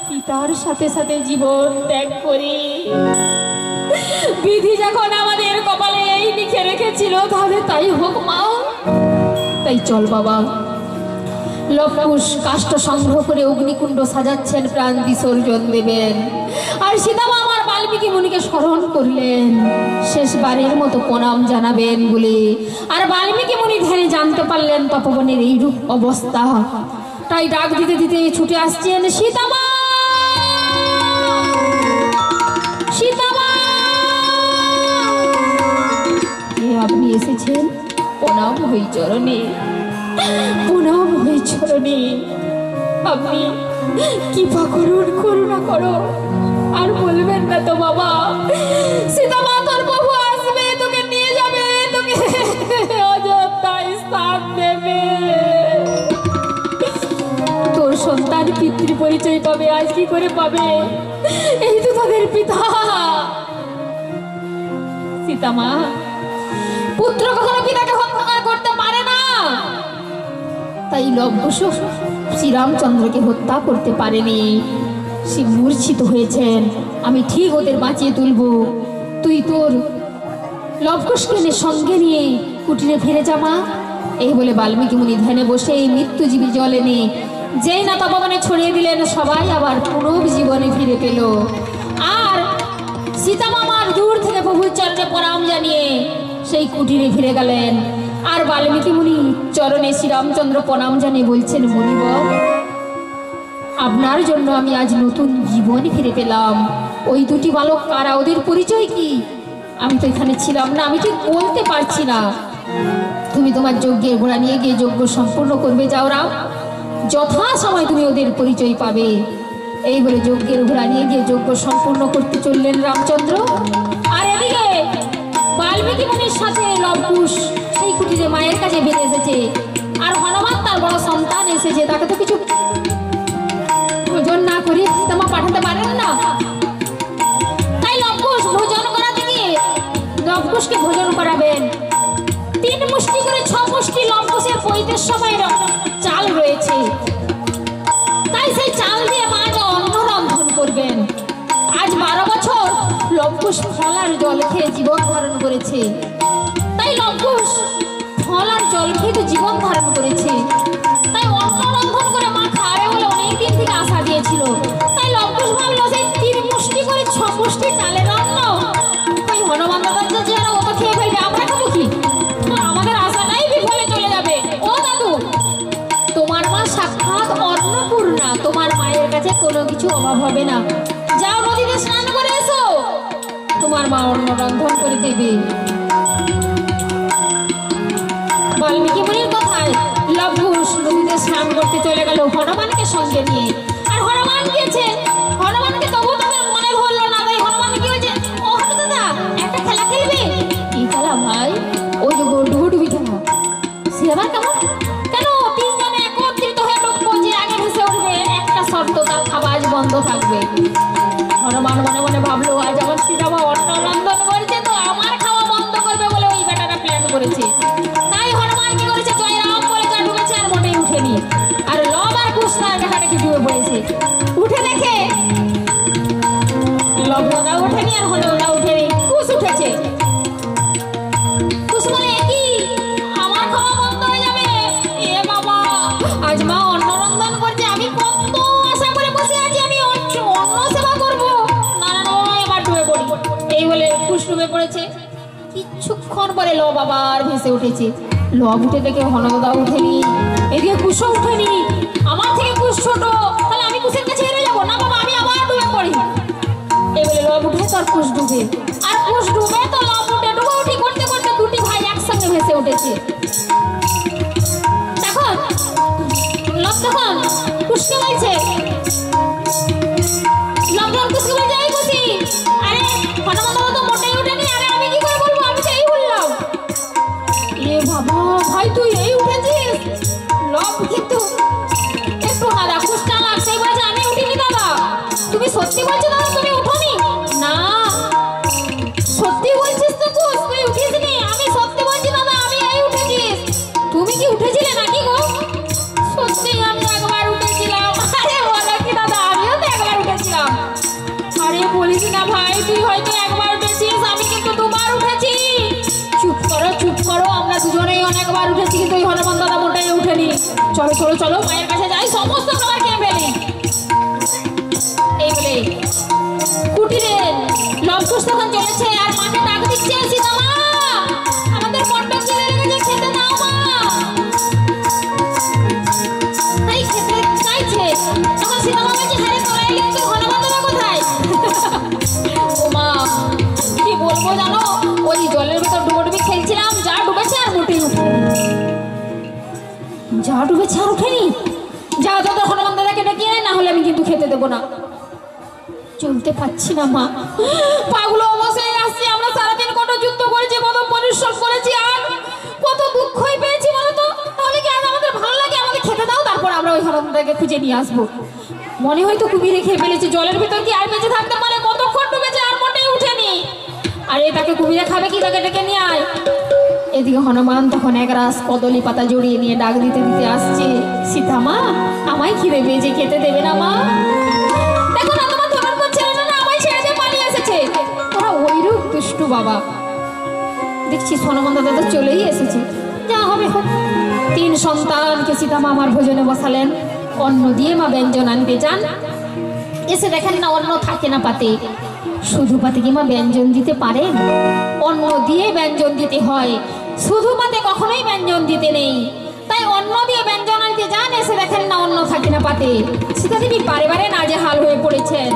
পিতার সাথে সাথে জীবন ত্যাগ করি। বিধি যখন আমাদের কপালে এই লিখে রেখেছিল, তাহলে তাই হোক মা। তাই চল বাবা। লবকুশ কাষ্ঠ সংগ্রহ করে অগ্নিকুণ্ড সাজাচ্ছেন, প্রাণ বিসর্জন দেবেন। আর সীতামা আমার বাল্মীকি মুনিকে স্মরণ করলেন, শেষবারের মতো প্রণাম জানাবেন বলে। আর বাল্মীকি মুনি ধ্যানে জানতে পারলেন তপবনের এইরূপ অবস্থা। তাই ডাক দিতে দিতে ছুটে আসছেন, সীতামা, সীতামা, আপনি এসেছেন? প্রণাম হই চরণে, প্রণাম হই চরণে। আপনি কৃপা করুন, করুণা করো। আর বলবেন না তো বাবা, সীতামা তোর বাবু আসবে, তোকে নিয়ে যাবে, তোকে অযোধ্যায় স্থান দেবে। তোর সন্তান পিতৃ পরিচয় পাবে, আজ কি করে পাবে? এই তো তাদের পিতা। সীতামা, পুত্র কখনো পিতাকে হত্যা করতে পারে না। তাই লবকুশ শ্রীরামচন্দ্রকে হত্যা করতে পারেনি। সে মূর্ছিত হয়েছেন, আমি ঠিক ওদের বাঁচিয়ে তুলব। তুই তোর লবকুশকে সঙ্গে নিয়ে কুটিরে ফিরে যা মা। এই বলে বাল্মীকি মুনি ধ্যানে বসে মৃত্যুজীবী জলে নিয়ে যেই না তপবনে ছড়িয়ে দিলেন, সবাই আবার পুনঃ জীবনে ফিরে পেল। আর সীতামামার দূর থেকে প্রভুর চরণে প্রণাম জানিয়ে সেই কুটিরে ফিরে গেলেন। আর বাল্মীকি মুনি চরণে শ্রীরামচন্দ্র প্রণাম জানিয়ে বলছেন, মুনিবর, আপনার জন্য আমি আজ নতুন জীবন ফিরে পেলাম। ওই দুটি বালক কারা, ওদের পরিচয় কি? আমি তো এখানে ছিলাম না, আমি ঠিক বলতে পারছি না। তুমি তোমার যজ্ঞের ঘোড়া নিয়ে গিয়ে যজ্ঞ সম্পূর্ণ করবে। যাও রাম, যথা সময় তুমি ওদের পরিচয় পাবে। এই বলে যজ্ঞের ঘোড়া নিয়ে গিয়ে যজ্ঞ সম্পূর্ণ করতে চললেন রামচন্দ্র। আর এদিকে বাল্মীকি মুনির সাথে লবকুশ সেই কুটিরে মায়ের কাছে ফিরে এসেছে। আর হনুমান তার বড় সন্তান এসেছে, তাকে তো কিছু ভোজন না করে সীতামা পাঠাতে পারেন না। তাই লবকুশ ভোজন করাতে গিয়ে লবকুশকে ভোজন করাবেন। 3 মুষ্টি করে 6 মুষ্টি লবকুশের পৈতের সময় চাল রয়েছে। তাই সেই চাল দিয়ে মা অন্ন রন্ধন করবেন। আজ 12 বছর লবকুশ ফল আর জল খেয়ে জীবন ধারণ করেছে। তাই লবকুশ ফল আর জল খেয়ে তো জীবন ধারণ করেছে। তাই অন্ন রন্ধন করে মা খাবে বলে অনেকদিন থেকে আশা দিয়েছিল। তাই লবকুশ ভাবলো সেই 3 মুষ্টি করে 6 মুষ্টি চালের অন্ন ওই হনুমান দাদা যে ও তো খেয়ে ফেলবে, আমরা খাবো কি? আমাদের আশা নাই, বিফলে চলে যাবে। ও দাদু, তোমার মা সাক্ষাৎ অন্নপূর্ণা, তোমার মায়ের কাছে কোনো কিছু অভাব হবে না। যাও নদীতে স্নান করে এসো, তোমার মা অন্ন রন্ধন করে দেবে। বাল্মীকি মুনির কথায় লবকুশ নদীতে স্নান করতে চলে গেল হনুমানকে সঙ্গে নিয়ে। আর হনুমান গিয়েছে, হনুমানকে তবু তাদের মনে ধরলো না। তাই হনুমান কি হয়েছে, ও হনু দাদা একটা খেলা খেলবে? কি খেলা ভাই? ওই যে ডুবুডুবি খেলা। সে আবার কেমন? কেন 3 জনে একত্রিত হয়ে ডুববো, যে আগে ভেসে উঠবে একটা শর্ত, তার খাবার বন্ধ থাকবে। হনুমান মনে মনে ভাবলো, আজ আমার সীতামা অন্ন রন্ধন করেছে, তো আমার খাওয়া বন্ধ করবে বলে ওই বেটাটা প্ল্যান করেছে। তাই হনুমান কি করেছে, জয় রাম বলে যা ডুবেছে আর মোটেই উঠেনি। আর লব আর কুশ তার বেটাটাকে ডুবে পড়েছে। উঠে দেখে লব দাদা উঠেনি আর হনুদা উঠেনি, কুশ উঠেছে। কুশ বলে, কি আমার খাওয়া বন্ধ হয়ে যাবে? এ বাবা, আজ মা অন্ন রন্ধন করছে, আমি কত আশা করে বসে আছি, আমি অন্ন সেবা করবো। না না, এবার ডুবে পড়ি। এই বলে কুশ ডুবে পড়েছে। কিছুক্ষণ পরে লব আবার ভেসে উঠেছে। লব উঠে দেখে হনদা উঠেনি, এদিকে কুশও উঠেনি। আমার থেকে কুশ ছোট, তাহলে আমি কুশের কাছে হেরে যাবো না বাবা, আমি আবার খুশি বলে যাই খুশি। আরে হনুমান দাদা তো মোটেই উঠেনি। আরে আমি কি করে বলবো, আমি তো এই বললাম। এ বাবা ভাই তুই এই উঠেছিস, লব কিন্তু একটু না রাক্ষসটা লাগছে বলছে আমি উঠিনি দাদা। তুমি সত্যি বলছো দাদা তুমি উঠোনি? না সত্যি বলছিস তো তুই উঠিসনি? আমি সত্যি বলছি দাদা আমি এই উঠেছিস। তুমি কি উঠেছিলে নাকি গো? সত্যি আমি একবার উঠেছিলাম। আরে বলো কি দাদা, আমিও তো একবার উঠেছিলাম। আরে বলিস না ভাই, তুই হয়তো একবার উঠেছিস, আমি কিন্তু দুবার উঠেছি। চুপ করো, আমরা দুজনেই অনেকবার উঠেছি, কিন্তু ওই হনুমান দাদা মোটেই উঠেনি। চলো চলো চলো মায়ের কাছে যাই, সমস্ত খাবার খেয়ে ফেলি। এই বলে কুটিরে লবকুশ তখন চলেছে আর মাকে ডাক দিচ্ছে, সীতা মা আমাদের বড্ড খিদে লেগেছে, খেতে দাও মা। তাই খেতে চাইছে, তখন সীতা মা বলছে হ্যাঁ তোরা এলি তোর হনুমান দাদা কোথায়? ও মা কি বলবো জানো, ওই জলের ভিতর ডুবোডুবি খেলছিলাম, যা ডুবেছে আর মোটেই উঠেনি। যা ডুবেছে আর উঠেনি? যা তোদের হনুমান দাদাকে ডেকে আয়, না হলে আমি কিন্তু খেতে দেবো না। চলতে পারছি না মা, পাগুলো অবশ্যই আসছে। আমরা সারাদিন কত যুদ্ধ করেছি, কত পরিশ্রম করেছি, আর কত দুঃখই পেয়েছি বলো তো। তাহলে কি আজ আমাদের ভালো লাগে? আমাদের খেতে দাও, তারপর আমরা ওই হনুমান দাদাকে খুঁজে নিয়ে আসবো। মনে হয় তো কুমিরে খেয়ে ফেলেছে। জলের ভিতর কি আর বেঁচে থাকতে পারে? কতক্ষণ ডুবেছে আর মোটেই উঠেনি। আরে তাকে কুমিরে খাবে কি? তাকে ডেকে নিয়ে আয়। এদিকে হনুমান তখন এক রাস কদলি পাতা জড়িয়ে নিয়ে ডাক দিতে দিতে আসছে, সীতা মা আমায় খিদে পেয়েছে, খেতে দেবে না মা? দেখো না তোমার ধনুর্ধর ছেলেটা না আমায় ছেড়ে দিয়ে পালিয়ে এসেছে। তোরা ওইরূপ দুষ্টু বাবা। দেখছি হনুমান দাদা তো চলেই এসেছে, যা হবে হোক। 3 সন্তানকে সীতা মা আমার ভোজনে বসালেন। অন্ন দিয়ে মা ব্যঞ্জন আনতে যান, এসে দেখেন না অন্ন থাকে না পাতে। শুধু পাতে কি মা ব্যঞ্জন দিতে পারেন? অন্ন দিয়ে ব্যঞ্জন দিতে হয়, শুধু পাতে কখনোই ব্যঞ্জন দিতে নেই। তাই অন্ন দিয়ে ব্যঞ্জন আনতে যান, এসে দেখেন না অন্ন থাকে না পাতে। সীতা দেবী বারে বারে নাজেহাল হয়ে পড়েছেন।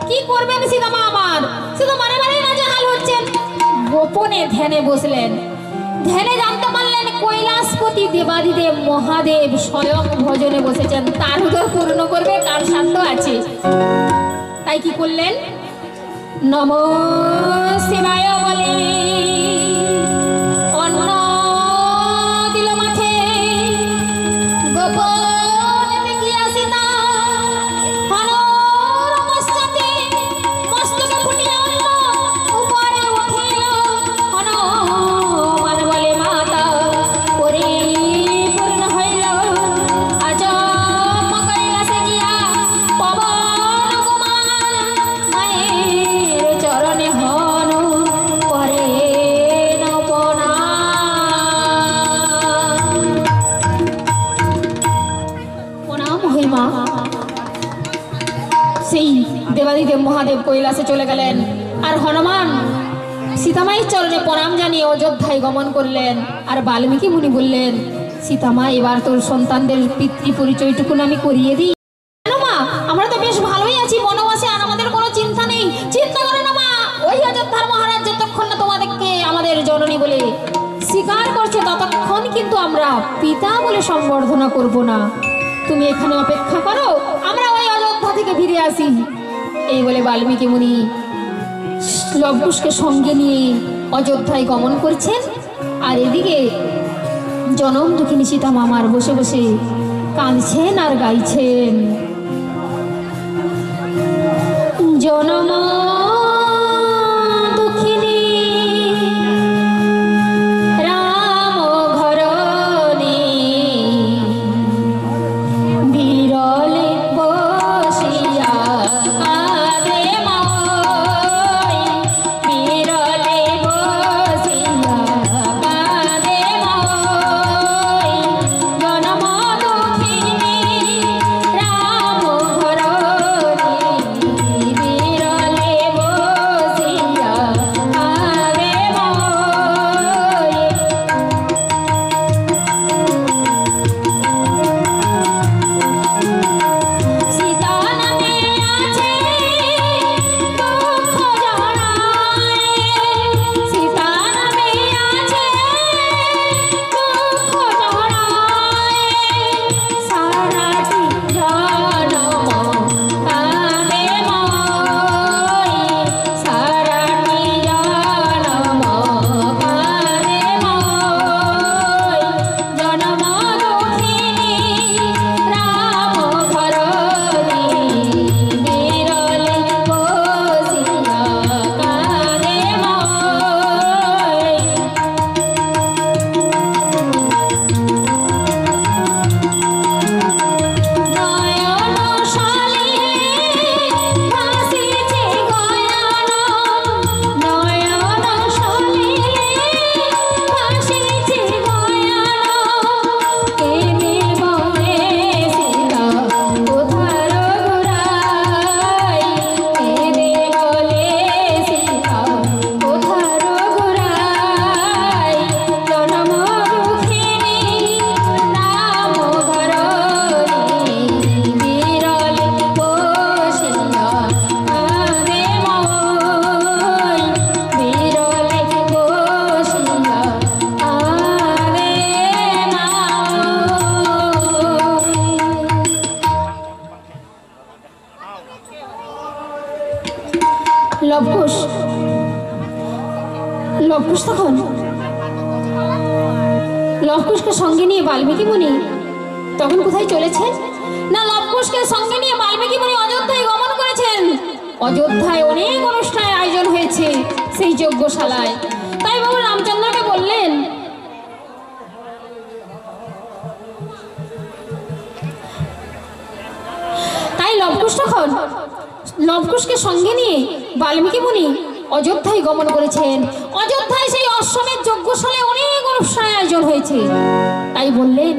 কি করবেন সীতা মা আমার? শুধু বারে বারে নাজেহাল হচ্ছেন। গোপনে ধ্যানে বসলেন। ধ্যানে জানতে পারলেন কৈলাসপতি দেবাদিদেব মহাদেব স্বয়ং ভজনে বসেছেন। তার উদর পূর্ণ করবে কার সাধ্য আছে? তাই কি করলেন? নমো শিবায় বলে অন্ন দিল মাঠে, গোপন দেখিয়া সীতা হনুর মস্তকে মস্তকে ফুটিয়া অন্ন উপরে উঠিল। হনুমান বলে মাতা পরিপূর্ণ হইল, আজ কৈলাসে গিয়া পবন কুমার মায়ের চরণে হনু করে প্রণাম মহিমা। সেই দেবাদিদেব মহাদেব কৈলাসে চলে গেলেন, আর হনুমান সীতামায়ের চরণে প্রণাম জানিয়ে অযোধ্যায় গমন করলেন। আর বাল্মীকি মুনি বললেন, সীতামা এবার তোর সন্তানদের পিতৃ পরিচয়টুকু আমি করিয়ে দিই। মা আমরা তো বেশ ভালোই আছি বনবাসে, আর আমাদের কোনো চিন্তা নেই। চিন্তা করো না মা, ওই অযোধ্যার মহারাজ যতক্ষণ না তোমাদেরকে আমাদের জননী বলে স্বীকার করছে ততক্ষণ কিন্তু আমরা পিতা বলে সম্বর্ধনা করব না। তুমি এখানে অপেক্ষা করো, আমরা ওই অযোধ্যা থেকে ফিরে আসি। এই বলে বাল্মীকি মুনি লবকুশকে সঙ্গে নিয়ে অযোধ্যায় গমন করছেন। আর এদিকে জনম দুঃখিনী সীতা মামার বসে বসে কাঁদছেন আর গাইছেন, জনম দুঃখিনী রাম ঘরণী বিরলে বসিয়া কাঁদে মই, বিরলে বসিয়া কাঁদে মই, জনম দুঃখিনী রাম লবকুশ লবকুশ তখন লবকুশকে সঙ্গে নিয়ে বাল্মীকি মুনি তখন কোথায় চলেছেন না, লবকুশকে সঙ্গে নিয়ে বাল্মীকি মুনি অযোধ্যায় গমন করেছেন। অযোধ্যায় অনেক অনুষ্ঠানের আয়োজন হয়েছে সেই যজ্ঞশালায়। তাই বাবু রামচন্দ্রকে বললেন, তাই লবকুশকে সঙ্গে নিয়ে বাল্মীকি মুনি অযোধ্যায় গমন করেছেন। অযোধ্যায় সেই অশ্বমেধ যজ্ঞশালায় অনেক অনুষ্ঠানের আয়োজন হয়েছে। তাই বললেন,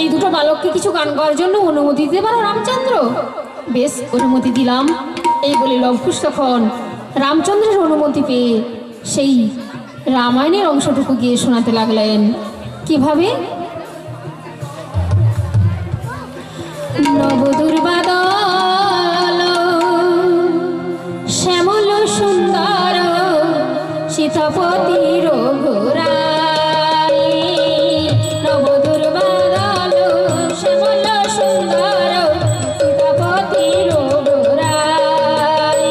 এই দুটো বালককে কিছু গান গাওয়ার জন্য অনুমতি দিতে পারো রামচন্দ্র? বেশ, অনুমতি দিলাম। এই বলে লবকুশ তখন রামচন্দ্রের অনুমতি পেয়ে সেই রামায়ণের অংশটুকু গিয়ে শোনাতে লাগলেন। কিভাবে? নবদুর্বাদল শ্যামল সুন্দর সীতাপতি রঘুরাই, নবদুর্বাদল শ্যামল সুন্দর সীতাপতি রঘুরাই।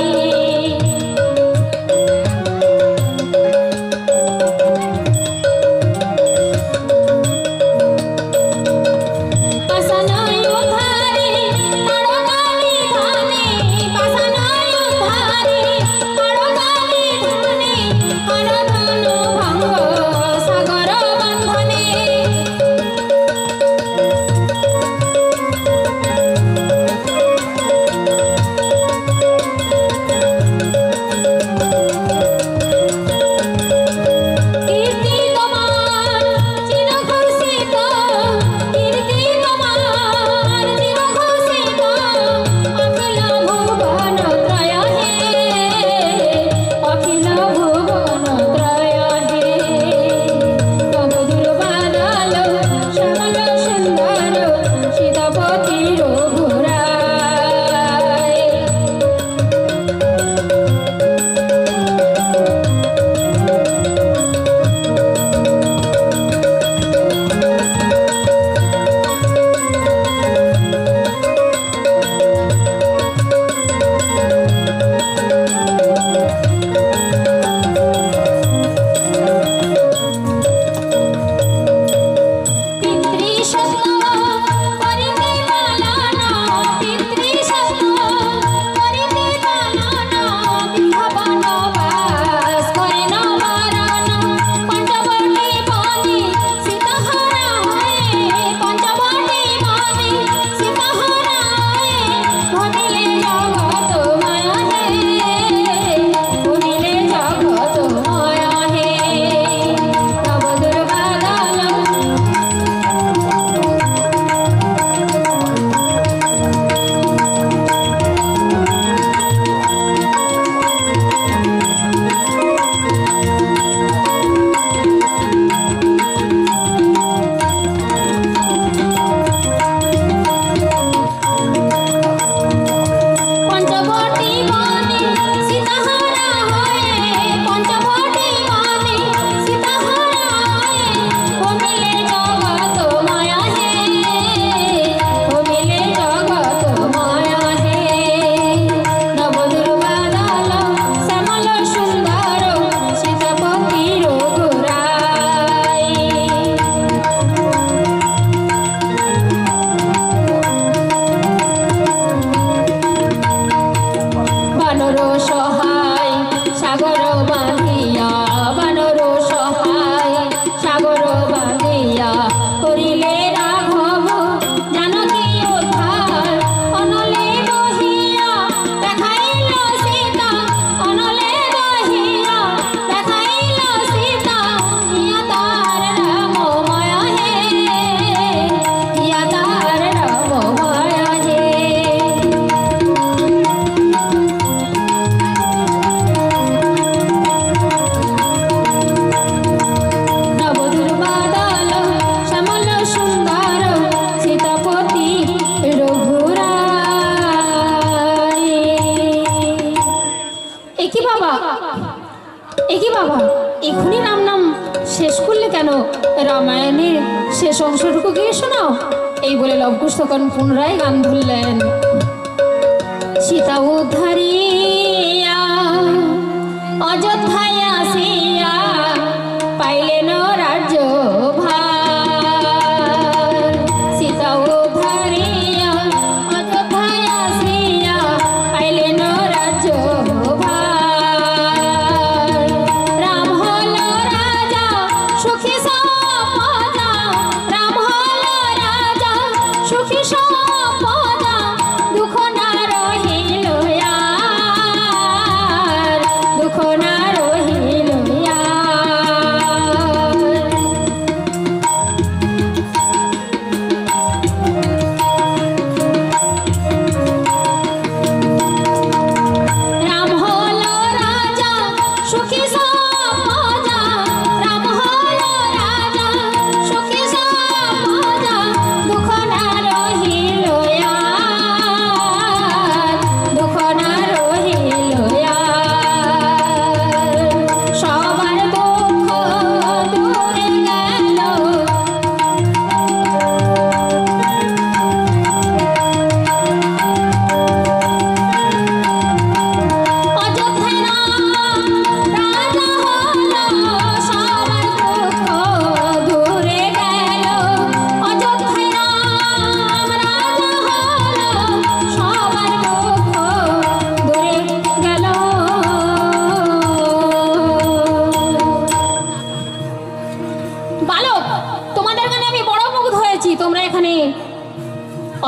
এখনই রাম নাম শেষ করলে কেন? রামায়ণের শেষ অংশটুকু গিয়ে শোনাও। এই বলে লবকুশ তখন পুনরায় গান ধরলেন। সীতা উদ্ধারী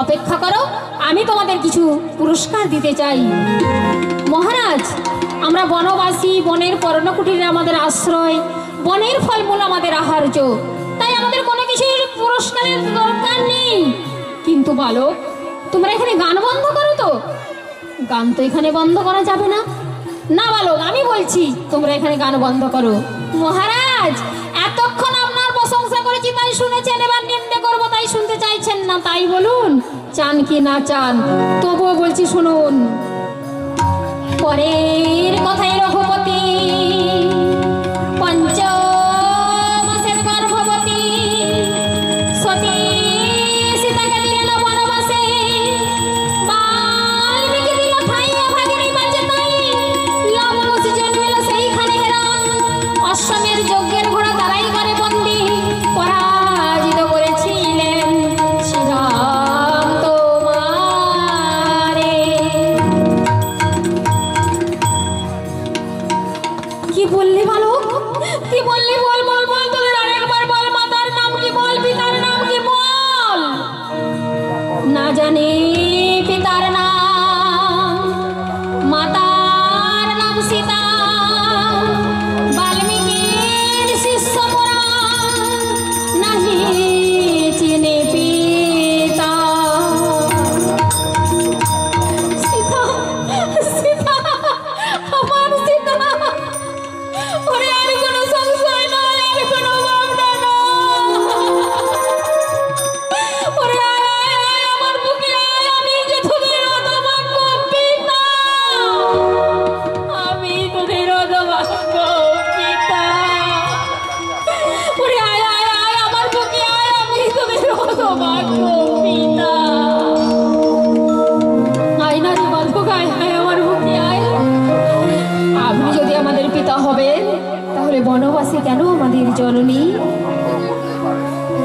অপেক্ষা করো, আমি তোমাদের কিছু পুরস্কার দিতে চাই। মহারাজ, আমরা বনবাসী, বনের পর্ণকুটিরে আমাদের আশ্রয়, বনের ফলমূল আমাদের আহার্য, তাই আমাদের কোনো কিছুর পুরস্কারের দরকার নেই। কিন্তু বালক, তোমরা এখানে গান বন্ধ করো তো? গান তো এখানে বন্ধ করা যাবে না। না বালক, আমি বলছি তোমরা এখানে গান বন্ধ করো। মহারাজ, এতক্ষণ আপনার প্রশংসা করেছি তাই শুনেছেন, এবার নিন্দে করবো তাই শুনতে চাইছেন না, তাই বলুন চান কি না চান? তবুও বলছি শুনুন। পরের কথাই রঘুপতি পঞ্চমাসের গর্ভবতী সতী সীতাকে দিলেন বনবাসে, বাল্মীকি দিল ঠাইয়া ভাগিনী বাঁচে তাই, লবকুশ জন্মিল সেইখানে হেরান, অশ্বমের যজ্ঞের ঘোড়া তারাই করে বন্দী, পরাজিত করেছিলেন শ্রীরাম তোমারে। কি বললি বালক, কি বললি? বল বল বল, তোদের আরেকবার বল। মাতার নাম কি বল, পিতার নাম কি বল? না জানি পিতার নাম, মাতার নাম সীতা, বাল্মীকির শিষ্য মোরা, নাহি চিনি পিতা। সীতা, সীতা, আমার সীতা। ওরে আর কোনো সংশয় নয়, আর কোনো ভাবনা নয়। ওরে আয় আয় আয় আমার বুকে আয়, আমি যে তোদের অধভাগ্য পিতা, আমি তোদের অধভাগ্য পিতা। ওরে আয় আয় আয় আমার বুকে আয়, আমি তোদের অধভাগ্য পিতা। আয় না রে বালক, আয় আয় আমার বুকে আয়। আপনি যদি আমাদের পিতা হবেন তাহলে বনবাসী কেন আমাদের জননী?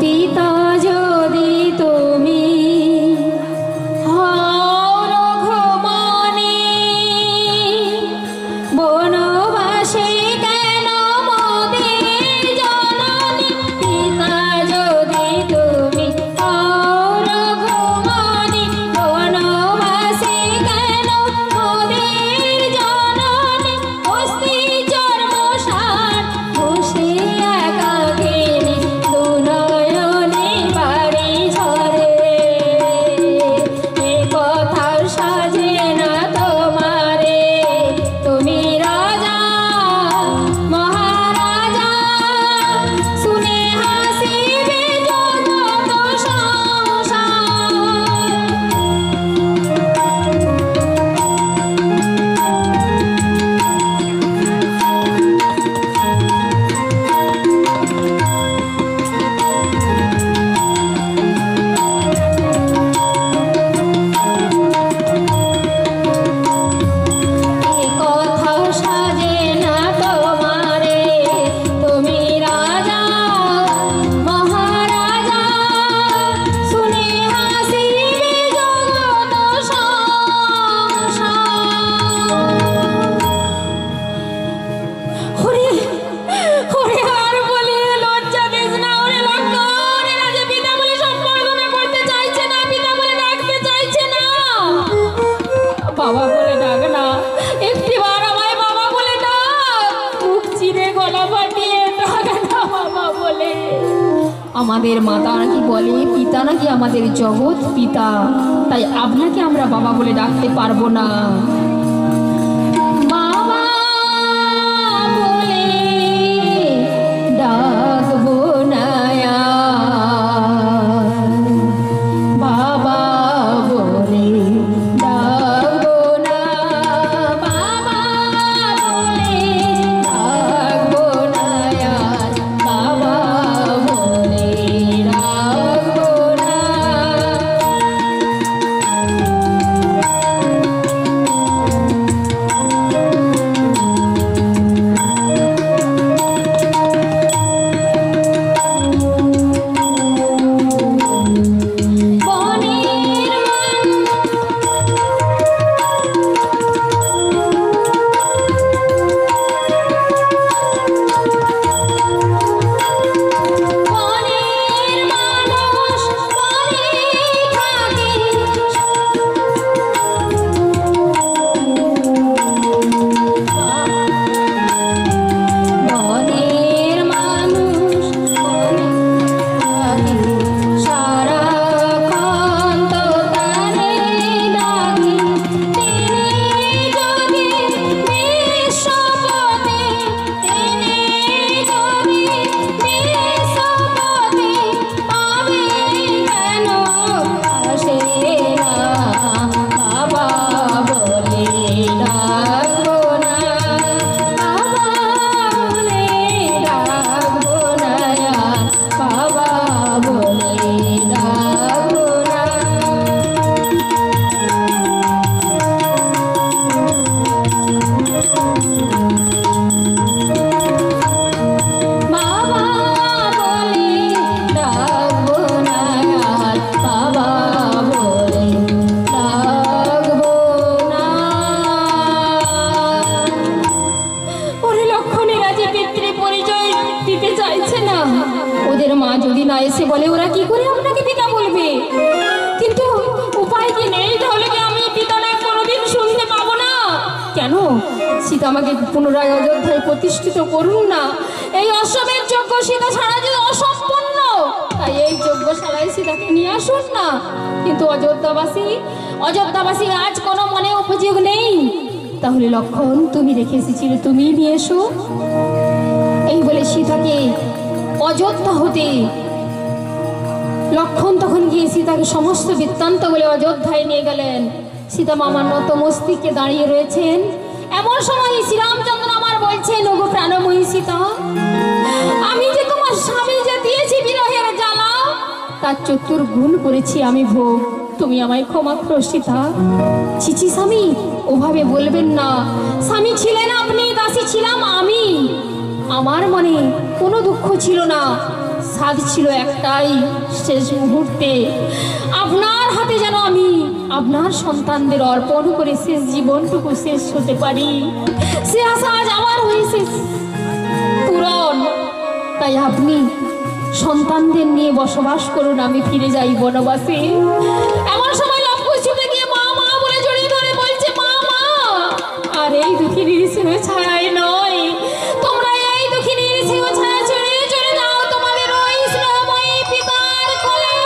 পিতা যদি তুমি হও রঘুমনি, বনবাসী কেন মোদের জননী? পিতা যদি তুমি হও রঘুমনি, বনবাসী কেন মোদের জননী? অস্থি চর্মসার বসে একাকিনী, দুনয়নে বাড়ি ঝরে, এ কথা সাজে না তোমারে। তুমি রাজা মহারাজা, শুনে হাসিবে জগৎ সংসার। এ কথা সাজে না তোমারে, তুমি রাজা মহারাজা, শুনে হাসিবে জগৎ সংসার। ওরে ওরে আর বলি লজ্জা দিস না। ওরে লক্ষণ, এরা যে পিতা বলে সম্বর্ধনা করতে চাইছে না, পিতা বলে ডাকতে চাইছে না। বাবা বলে ডাক না, একটিবার আমায় বাবা বলে ডাক, বুক চিরে গলা ফাটিয়ে ডাক না বাবা বলে। আমাদের মাতা নাকি বলে পিতা নাকি আমাদের জগৎ পিতা, তাই আপনাকে আমরা বাবা বলে ডাকতে পারবো না। বাবা বলে ডাকবো না আর, বাবা বলে ডাকবো না, বাবা বলে ডাকবো না আর, বাবা বলে ডাকবো না। ডাকবো না, বাবা বলে ডাকবো না, বাবা বলে ডাকবো না। এসে বলে ওরা কি করে আপনাকে পিতা বলবে, কিন্তু উপায় কি নেই, তাহলে কি আমি পিতা না কোনোদিন শুনতে পাবো না? কেন সীতা আমাকে পুনরায় অযোধ্যায় প্রতিষ্ঠিত করুন না। এই অশ্বমের যজ্ঞ সীতা ছাড়া যে অসম্পূর্ণ, তাই এই যজ্ঞশালায় সীতাকে নিয়ে আসুন না। কিন্তু অযোধ্যাবাসী আজ কোনো মনে উপযোগ নেই। তাহলে লক্ষণ তুমি রেখে এসেছিলে, তুমি নিয়ে এসো। এই বলে সীতাকে অযোধ্যা হতে লক্ষণ তখন গিয়ে সীতাকে সমস্ত বৃত্তান্ত বলে অযোধ্যায় নিয়ে গেলেন। সীতা মামার নত মস্তিষ্কে দাঁড়িয়ে রয়েছেন। এমন সময় শ্রীরামচন্দ্র আমার বলছেন, ওগো প্রাণময়ী সীতা, আমি যে তোমার স্বামী যে দিয়েছি বিরহের জ্বালা, তার চতুর্গুণ করেছি আমি ভোগ, তুমি আমায় ক্ষমা করো সীতা। ছিছি স্বামী, ওভাবে বলবেন না। স্বামী ছিলেন আপনি, দাসী ছিলাম আমি। আমার মনে কোনো দুঃখ ছিল না, সাধ ছিল একটাই, শেষ মুহূর্তে আপনার হাতে যেন আমি আপনার সন্তানদের অর্পণ করে শেষ জীবনটুকু শেষ হতে পারি। সে আশা আজ আমার হয়েছে পূরণ। তাই আপনি সন্তানদের নিয়ে বসবাস করুন, আমি ফিরে যাই বনবাসে। এমন সময় লক্ষ্য ছুটে গিয়ে মা মা বলে জড়িয়ে ধরে বলছে, মা মা, আর এই দুঃখিনী ঋষির ছায়ায় নয়, তোমরা এই দুঃখিনী ঋষির ছায়া ছেড়ে চলে যাও তোমাদের ওই স্নেহময়ী পিতার কোলে।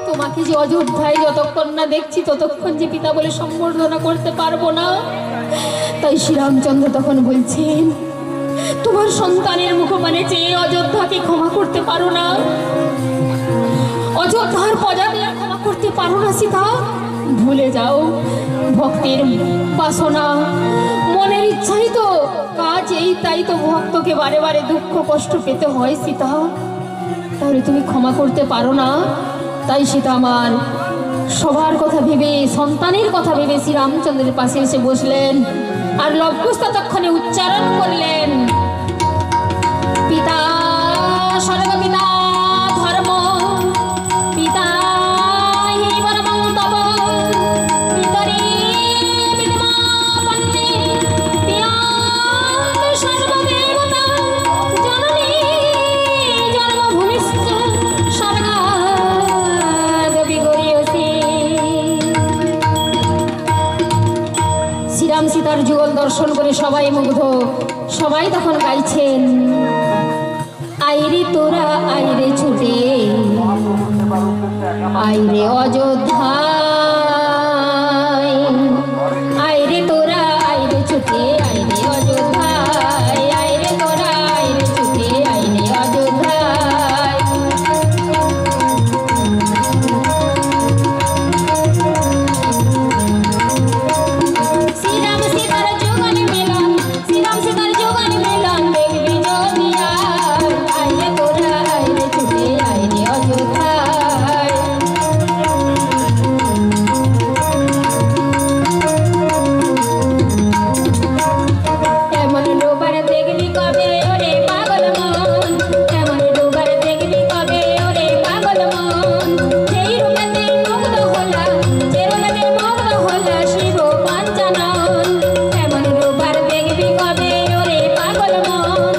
তোমাকে যে অযোধ্যায় যতক্ষণ না দেখছি ততক্ষণ যে পিতা বলে সম্বর্ধনা করতে পারবো না। তাই শ্রীরামচন্দ্র তখন বলছেন, তোমার সন্তানের মুখপানে চেয়ে অযোধ্যাকে ক্ষমা করতে পারো না, অযোধ্যার প্রজাদের ক্ষমা করতে পারো না সীতা? ভুলে যাও ভক্তের বাসনা, মনের ইচ্ছাই তো কাজ, এই তাই তো ভক্তকে বারে বারে দুঃখ কষ্ট পেতে হয় সীতা। তাহলে তুমি ক্ষমা করতে পারো না? তাই সীতা আমার সবার কথা ভেবে, সন্তানের কথা ভেবে শ্রীরামচন্দ্রের পাশে এসে বসলেন। আর লবকুশ ততক্ষণে উচ্চারণ করলেন, পিতা স্বর্গ পিতা ধর্ম পিতা হি পরমং তব পিতরি বিদ্মা পন্নে পিয়ান্ত সর্বদেবতা জননী জন্মভূমিশ্চ স্বর্গাদপি গরীয়সী। শ্রীরাম সীতার যুগল দর্শন করে সবাই মুগ্ধ। সবাই তখন গাইছেন, আইরে তোরা আইরে ছুটে আইরে অযোধ্যায়, আইরে তোরা আইরে ছুটে আইরে অযোধ্যায়, আইরে তোরা আইরে ছুটে আইরে অযোধ্যায়। শ্রীরাম সীতার যুগল মিলন, শ্রীরাম সীতার যুগল মিলন দেখবি যদি আইরে তোরা আইরে ছুটে আইরে অযোধ্যায়। এমন ডোবার দেখবি কবে ওরে পাগল মন, এমন ডোবার দেখবি কবে ওরে পাগল মন। সেই রূপেতে মুগ্ধ হলা, যে রূপেতে মুগ্ধ হলা শিব পঞ্চানন। এমন ডোবার দেখবি কবে ওরে পাগল মন,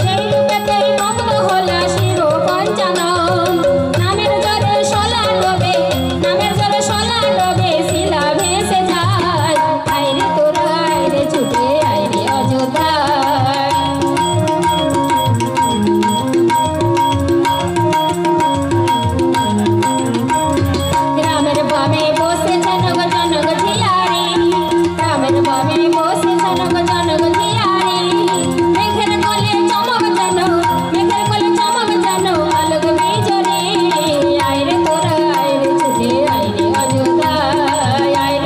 সেই রূপেতে মুগ্ধ হলা শিব পঞ্চানন। নামের জলে সোলা ডোবে, নামের জলে সোলা ডোবে, শিলা ভেসে যায়। আইরে তোরা আইরে ছুটে আইরে অযোধ্যায়। রামের বামে বসে জনক জনক ঝিয়ারি, রামের বামে বসে জনক জনক ঝিয়ারি। মেঘের কোলে চমক যেন, মেঘের কোলে চমক যেন আলোক বিজলি। আইরে তোরা আইরে ছুটে আইরে অযোধ্যায়,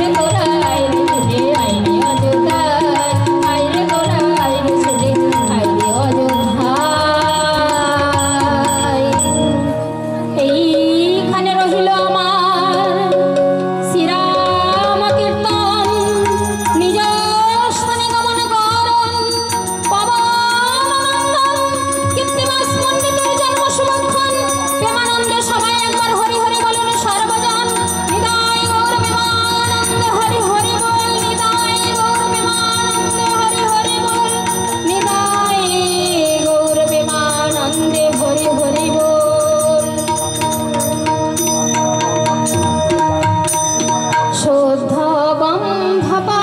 ভাবা